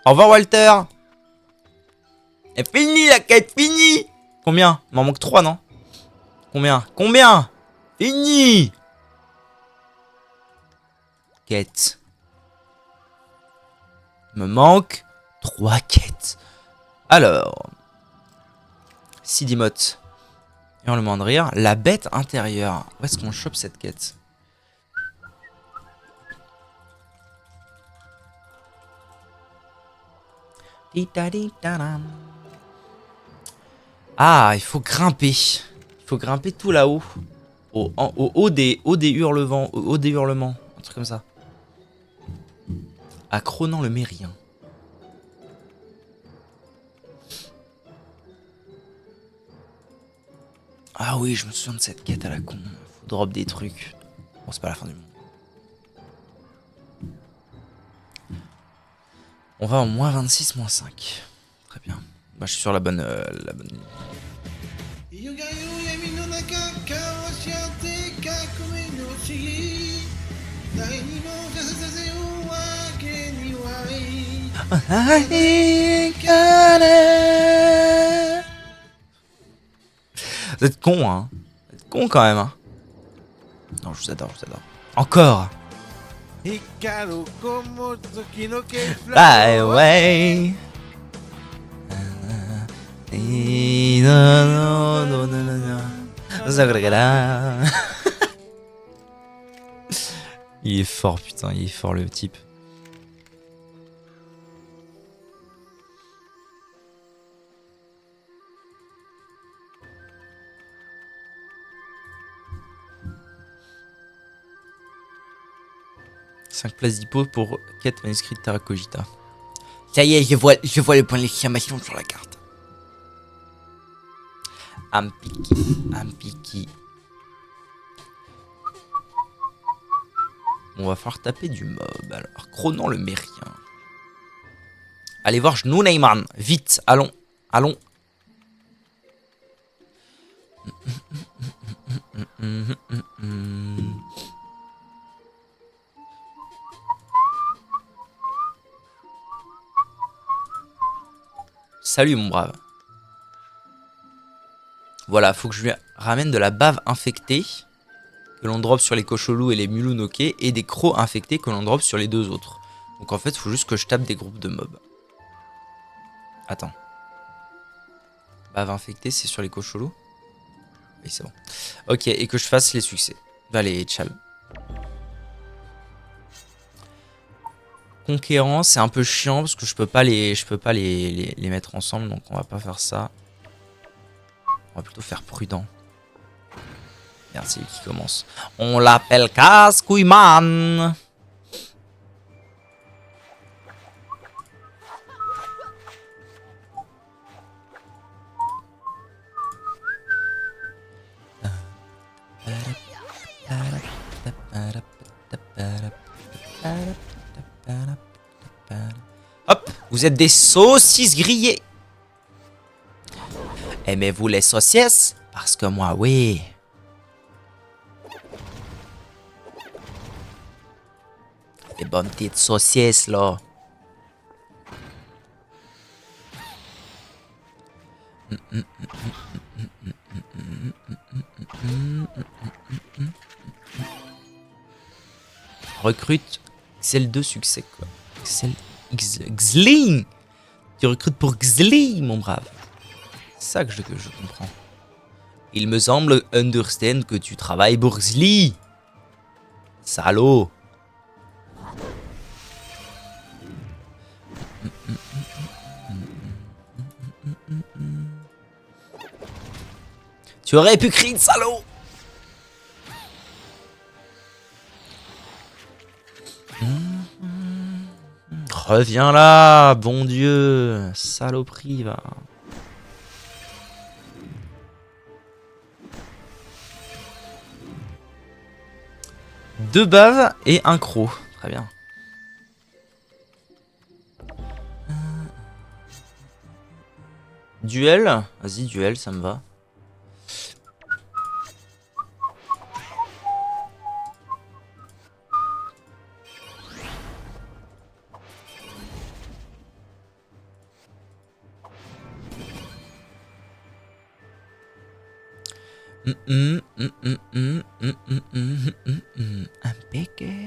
Au revoir Walter. Et fini la quête, fini. Combien? Il m'en manque 3 non? Combien? Combien? Fini. Quête. Il me manque 3 quêtes. Alors. Sidimote. Hurlement de rire. La bête intérieure. Où est-ce qu'on chope cette quête? Ah, il faut grimper. Il faut grimper tout là-haut. Au haut des hurlements. Au haut des hurlements. Un truc comme ça. À Cronan le Mérien. Ah oui, je me souviens de cette quête à la con. Faut drop des trucs. Bon, c'est pas la fin du monde. On va en moins 26, moins 5. Très bien. Bah, je suis sur la bonne ligne. Vous êtes con, hein. Vous êtes con quand même, hein. Non, je vous adore, je vous adore. Encore. Fly away. Il est fort, putain, il est fort le type. Cinq places d'hypo pour quête manuscrit de Terra Cogita. Ça y est, je vois le point d'exclamation sur la carte. Ampiki. On va falloir taper du mob. Alors, Cronan le Mérien. Allez voir Neyman. Vite, allons. Salut mon brave. Voilà, faut que je lui ramène de la bave infectée que l'on drop sur les cocholous et les mulunokés et des crocs infectés que l'on drop sur les deux autres. Donc en fait, il faut juste que je tape des groupes de mobs. Attends. Bave infectée, c'est sur les cocholous? Oui, c'est bon. Ok, et que je fasse les succès. Allez, tchal. Conquérant, c'est un peu chiant parce que je peux pas les mettre ensemble, donc on va pas faire ça. On va plutôt faire prudent. Merde, c'est lui qui commence. On l'appelle Cascouilman. Hop, vous êtes des saucisses grillées. Aimez-vous les saucisses? Parce que moi, oui. Des bonnes petites saucisses, là. Recrute Xel 2 succès, quoi. Xling. Tu recrutes pour Xli, mon brave. C'est ça que je comprends. Il me semble, understand, que tu travailles pour Xli. Salaud. Tu aurais pu crier, salaud. Reviens là, bon Dieu. Saloperie, va. Deux baves et un croc. Très bien. Duel. Vas-y, duel, ça me va. Impeccable.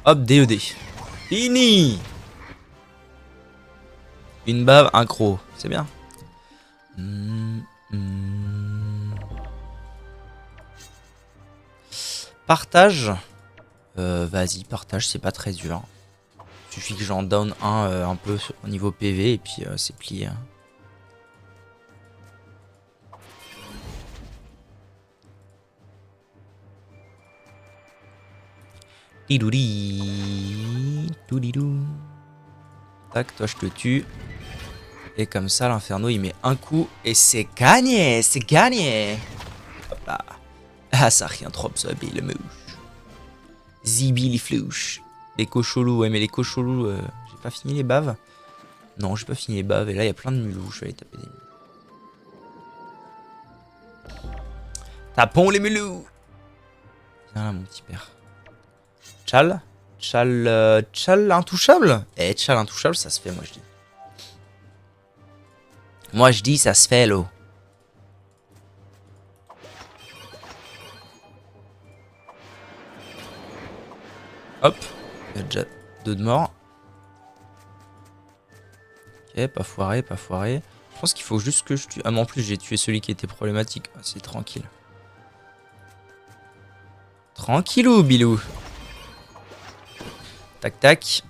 Hop, DED. Fini. Une bave, un croc. C'est bien. Partage. Vas-y, partage, c'est pas très dur. Suffit que j'en down un peu au niveau PV et puis c'est plié. Hein. Tac, toi je te tue. Et comme ça, l'inferno il met un coup et c'est gagné, c'est gagné. Hop là. Ah, ça rien trop absorbé le mouche. Zibi les flouches. Les cocholous, ouais, mais les cocholous, j'ai pas fini les baves. Non, j'ai pas fini les baves et là il y a plein de mulous. Je vais aller taper des mulous. Tapons les mulous. Viens là, mon petit père. Tchal. Tchal intouchable. Eh, Tchal intouchable, ça se fait, moi je dis. Moi je dis, ça se fait, l'eau. Hop. Il y a déjà 2 de mort. Ok, pas foiré, pas foiré. Je pense qu'il faut juste que je tue. Ah, mais en plus, j'ai tué celui qui était problématique. Ah, c'est tranquille. Tranquillou, bilou. Tac, tac.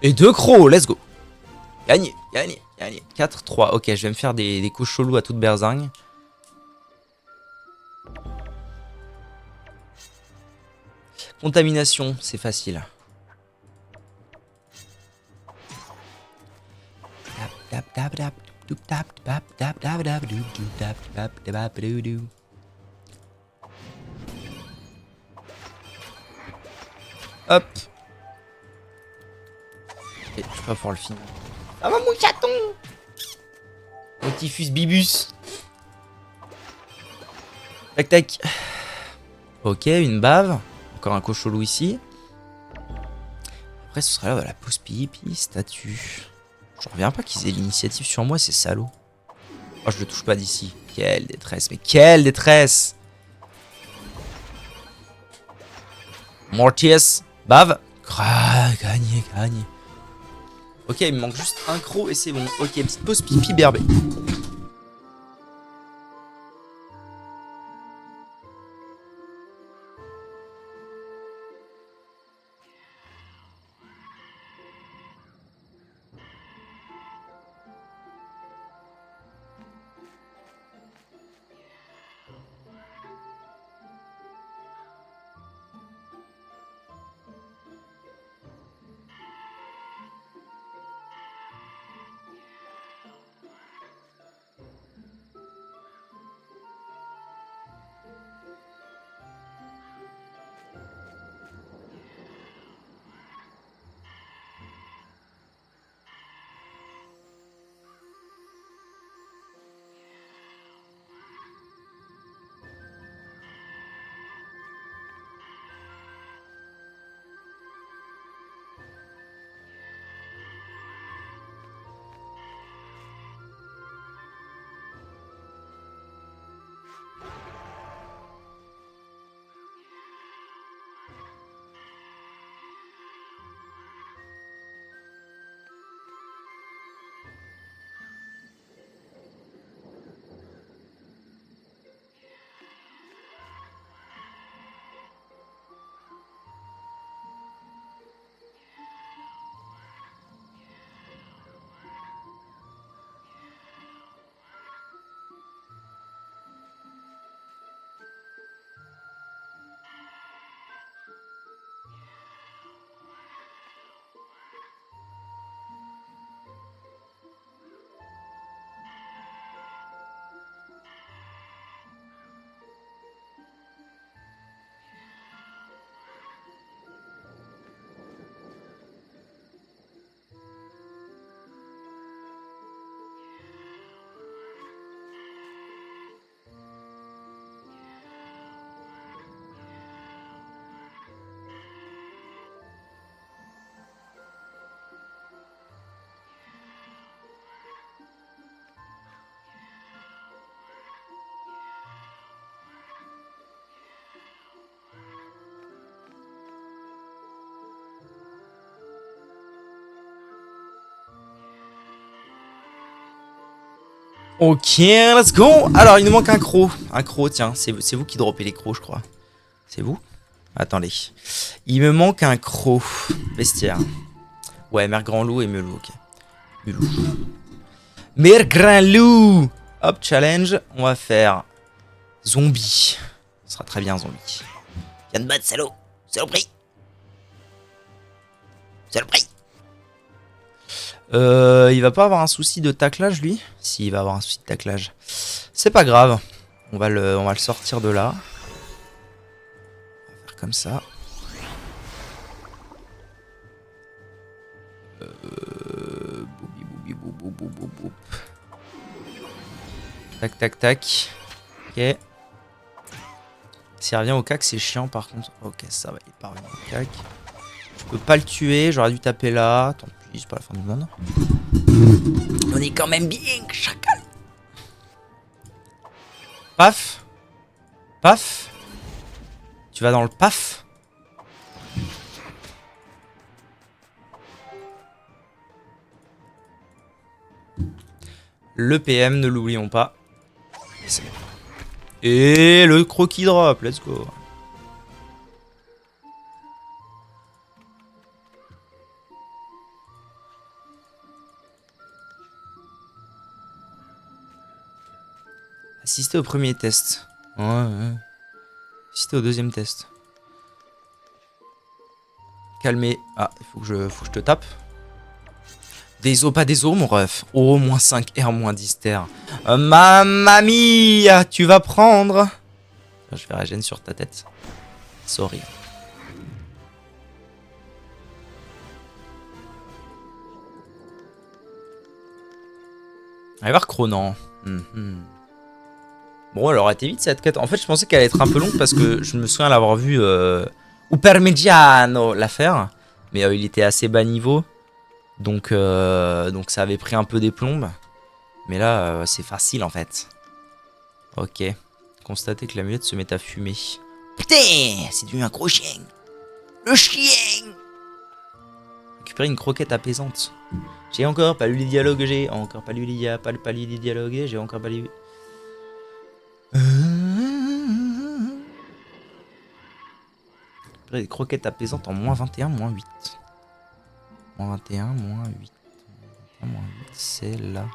Et 2 crocs, let's go. Gagné, gagné, gagné. 4-3. Ok, je vais me faire des coups chelous à toute berzingue. Contamination, c'est facile. Hop. Et je vais pas pouvoir le finir. Ah, mon chaton. Mon typhus bibus. Tac, tac. Ok, une bave. Encore un cocholou ici. Après, ce sera là la pause pipi, statue. Je reviens pas qu'ils aient l'initiative sur moi, c'est salaud. Oh, je le touche pas d'ici. Quelle détresse, mais quelle détresse! Mortius, bave. Gagné, gagné. Ok, il me manque juste un croc et c'est bon. Ok, petite pause pipi berbé. Ok, let's go. Alors, il nous manque un croc. Un croc, tiens. C'est vous qui dropez les crocs, je crois. C'est vous? Attendez. Il me manque un croc. Bestiaire. Ouais, Mère Grand Loup et Meulou, ok. Mulou. Mère Grand Loup. Hop, challenge. On va faire zombie. Ce sera très bien, zombie. Viens de battre, salaud. Saloperie. Saloperie. Il va pas avoir un souci de taclage, lui? Si, il va avoir un souci de taclage. C'est pas grave. On va le sortir de là. On va faire comme ça. Boubi, boubi, bou, bou, bou, bou. Tac, tac, tac. Ok. S'il revient au cac, c'est chiant par contre. Ok, ça va, il est pas revenu au cac. Je peux pas le tuer, j'aurais dû taper là. Tant pis, c'est pas la fin du monde. On est quand même bien, chacal. Paf. Paf. Tu vas dans le paf. Le PM, ne l'oublions pas. Et le croquis drop, let's go. Assister au premier test. Ouais. Assister au deuxième test. Calmer. Ah, il faut que je te tape. Des os, pas des os, mon ref. Oh, moins 5 R, moins 10 terre. Mamma mia, tu vas prendre. Je vais régénérer sur ta tête. Sorry. On va voir Cronan. Bon, elle aurait été vite cette quête. En fait, je pensais qu'elle allait être un peu longue parce que je me souviens l'avoir vu Upermediano la faire. Mais il était assez bas niveau. Donc ça avait pris un peu des plombes. Mais là, c'est facile en fait. Ok. Constater que l'amulette se met à fumer. Putain, c'est devenu un gros chien. Le chien. Récupérer une croquette apaisante. J'ai encore pas lu les dialogues, j'ai encore pas lu les dialogues, j'ai encore pas lu... Récupérer des croquettes apaisantes en moins 21, moins 8. Moins 21, moins 8. Moins 8, c'est là.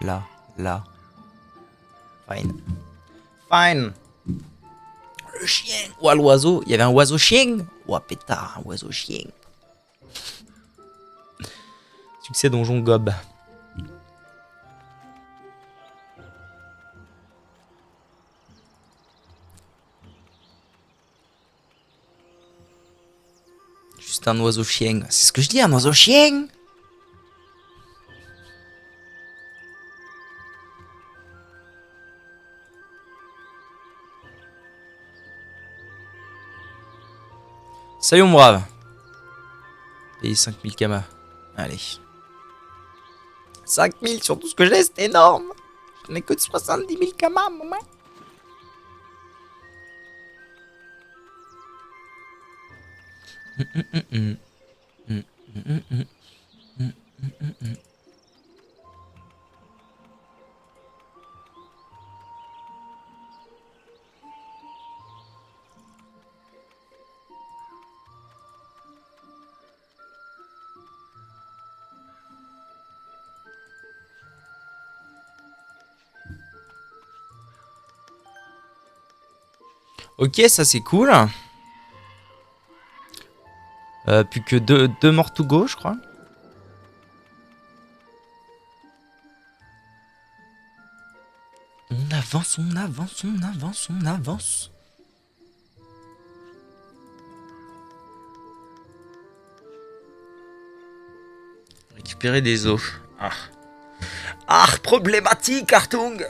Là. Fine. Fine. Le chien. Ouah, l'oiseau. Il y avait un oiseau chien. Ouah, pétard, un oiseau chien. Succès donjon gob. Juste un oiseau chien. C'est ce que je dis, un oiseau chien. Salut mon brave. Payer 5000 kamas. Allez. 5000 sur tout ce que j'ai, c'est énorme. J'en ai que de 70 000 kamas, maman. Ok, ça c'est cool. Plus que deux morts to go, je crois. On avance, on avance, on avance, on avance. Récupérer des os. Ah. Ah, problématique, Artung.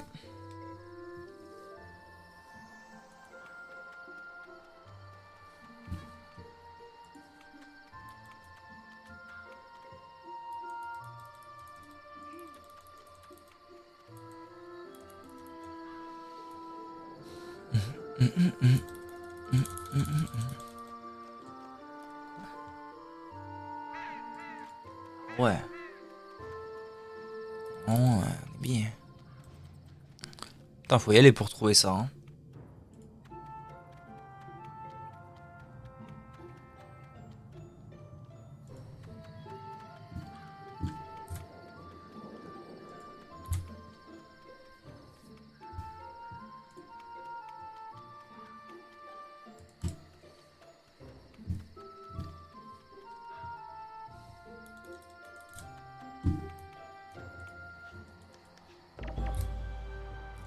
Ouais. on est bien. Putain, faut y aller pour trouver ça. Hein.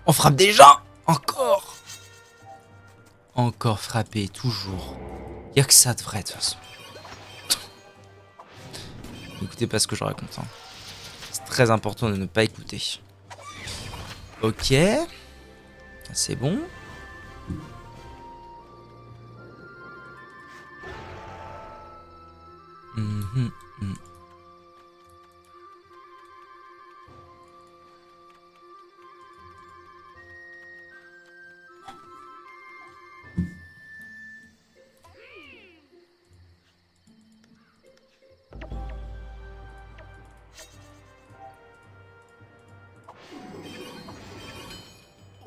On frappe des gens. Encore. Encore frapper, toujours. Y'a que ça de vrai de toute façon. Écoutez pas ce que je raconte. Hein. C'est très important de ne pas écouter. Ok. C'est bon.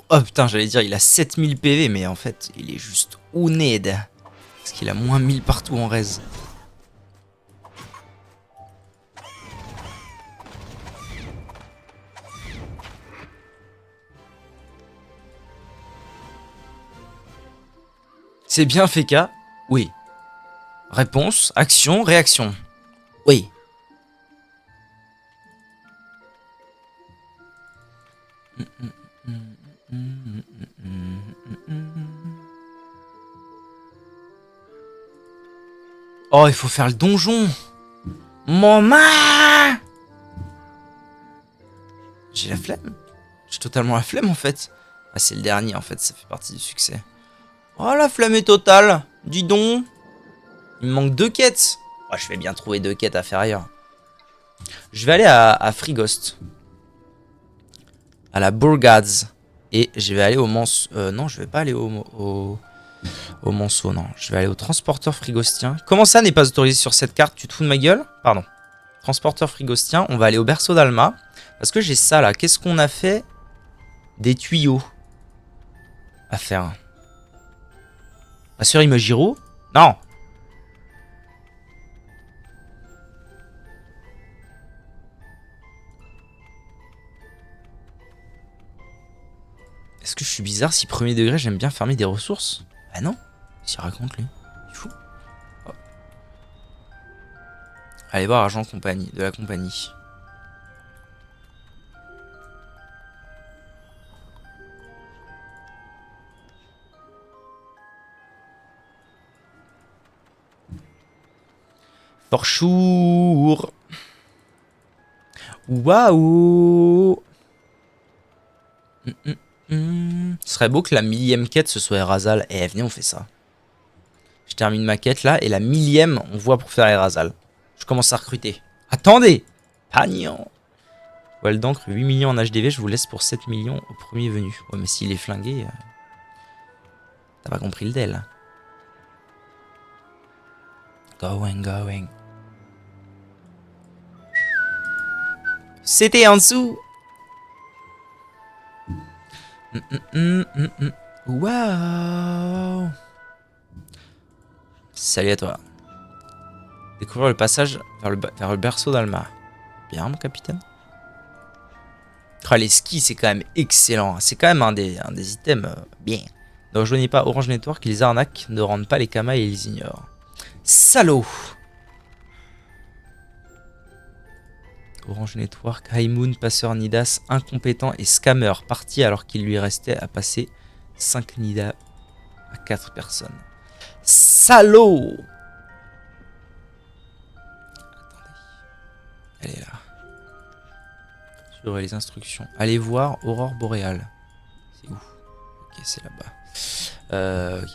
Oh putain, j'allais dire, il a 7000 PV, mais en fait, il est juste ouned. Parce qu'il a moins 1000 partout en raise. C'est bien Feka? Oui. Réponse, action, réaction. Oui. Oh, il faut faire le donjon. Maman! J'ai la flemme. J'ai totalement la flemme en fait. Ah, c'est le dernier en fait, ça fait partie du succès. Oh, la flemme est totale. Dis donc. Il me manque 2 quêtes. Oh, je vais bien trouver 2 quêtes à faire ailleurs. Je vais aller à Frigost. À la Bourgades. Et je vais aller au Manceau. Non, je vais pas aller au Manceau, non. Je vais aller au transporteur frigostien. Comment ça n'est pas autorisé sur cette carte? Tu te fous de ma gueule? Pardon. Transporteur frigostien. On va aller au berceau d'Alma. Parce que j'ai ça là. Qu'est-ce qu'on a fait? Des tuyaux. À faire. Ma soeur Imogiro? Non. Est-ce que je suis bizarre si premier degré j'aime bien farmer des ressources? Bah non. Qu'est-ce qu'il raconte lui? Il est fou. Oh. Allez voir agent compagnie, de la compagnie. Forchour. Waouh. Ce serait beau que la 1000e quête ce soit Erasal. Eh, venez, on fait ça. Je termine ma quête là et la 1000e, on voit pour faire Erasal. Je commence à recruter. Attendez! Pagnon! Voile d'encre, 8 millions en HDV, je vous laisse pour 7 millions au premier venu. Ouais, mais s'il est flingué, t'as pas compris le deal. Going, going. C'était en dessous! Waouh! Salut à toi. Découvrir le passage vers le berceau d'Alma. Bien, mon capitaine. Oh, les skis, c'est quand même excellent. C'est quand même un des items bien. Ne rejoignez pas Orange Network, ils arnaquent, ne rendent pas les kamas et ils ignorent. Salaud! Orange Network, High Moon, passeur Nidas, incompétent et scammer, parti alors qu'il lui restait à passer 5 Nidas à 4 personnes. Salaud! Attendez. Elle est là. Sur les instructions. Allez voir Aurore Boréale. C'est où? Ok, c'est là-bas. Ok.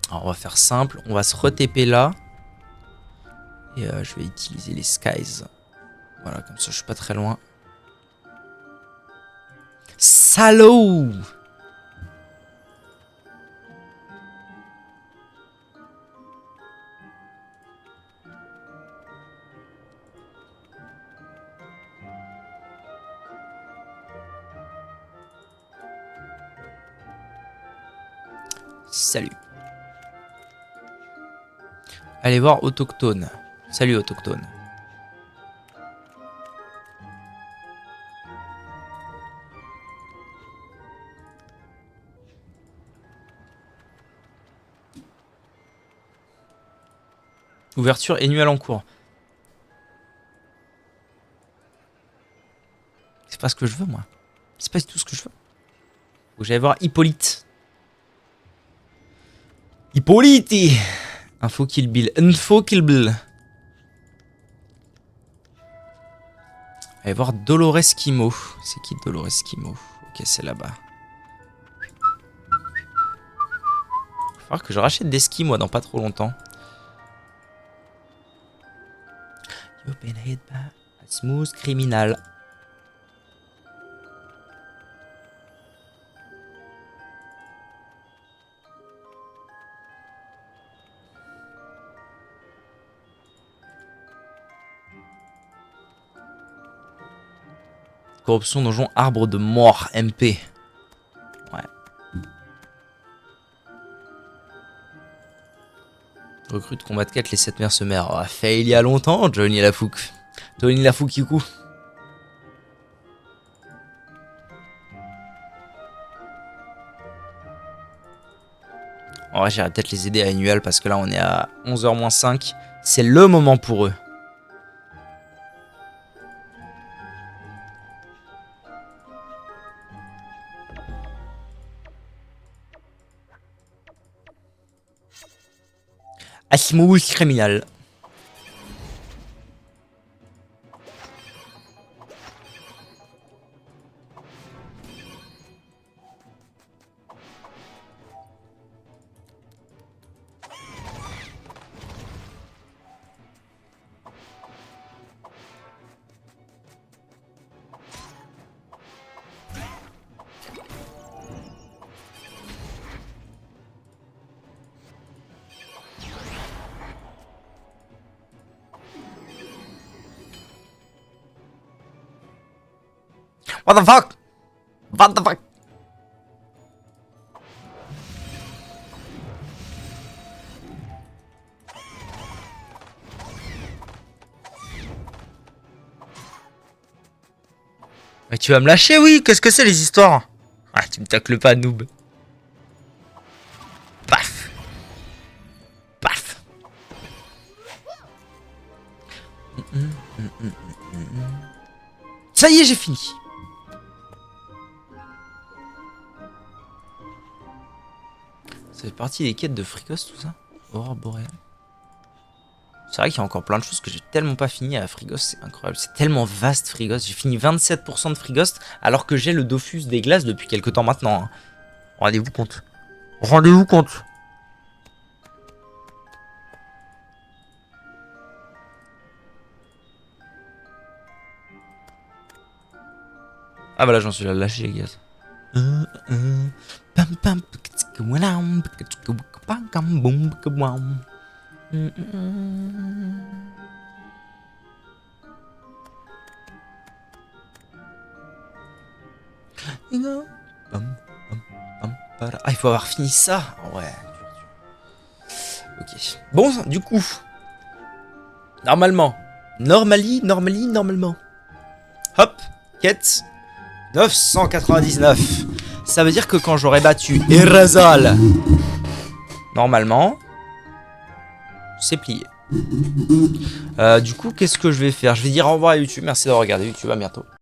Alors, on va faire simple. On va se re-TP là. Et je vais utiliser les skies. Voilà, comme ça je suis pas très loin. Salaud! Salut. Allez voir Autochtone. Salut Autochtone. Ouverture annuelle en cours. C'est pas ce que je veux, moi. C'est pas du tout ce que je veux. Faut que j'aille voir Hippolyte. Hippolyte! Info Kill Bill. Info Kill Bill. Allez voir Dolores Kimo. C'est qui Dolores Kimo? Ok, c'est là-bas. Il va falloir que je rachète des skis, moi, dans pas trop longtemps. You've been hit by a smooth criminal. Corruption donjon arbre de mort MP. Ouais. Recrute combat de 4 les 7 mercenaires. Oh, fait il y a longtemps, Johnny Lafouque. Johnny Lafoukikou. En vrai, j'irai peut-être les aider à annuel parce que là, on est à 11h-5. C'est le moment pour eux. Asmous criminal. What the fuck? What the fuck? Mais tu vas me lâcher, oui? Qu'est-ce que c'est les histoires? Ah, tu me tacles pas, noob. Paf. Paf. Ça y est, j'ai fini. Ça fait partie des quêtes de Frigos, tout ça. Aurore boréale. C'est vrai qu'il y a encore plein de choses que j'ai tellement pas fini à Frigos, c'est incroyable. C'est tellement vaste Frigos. J'ai fini 27% de Frigos alors que j'ai le Dofus des glaces depuis quelques temps maintenant. Hein. Rendez-vous compte. Rendez-vous compte. Ah bah là j'en suis là, lâché les gaz. Ah, il faut avoir fini ça. Ouais. Ok. Bon, du coup. Normalement. Normalement. Hop. Quête. 999. Ça veut dire que quand j'aurai battu Erasal, normalement, c'est plié. Du coup, qu'est-ce que je vais faire? Je vais dire au revoir à YouTube. Merci d'avoir regardé YouTube. À bientôt.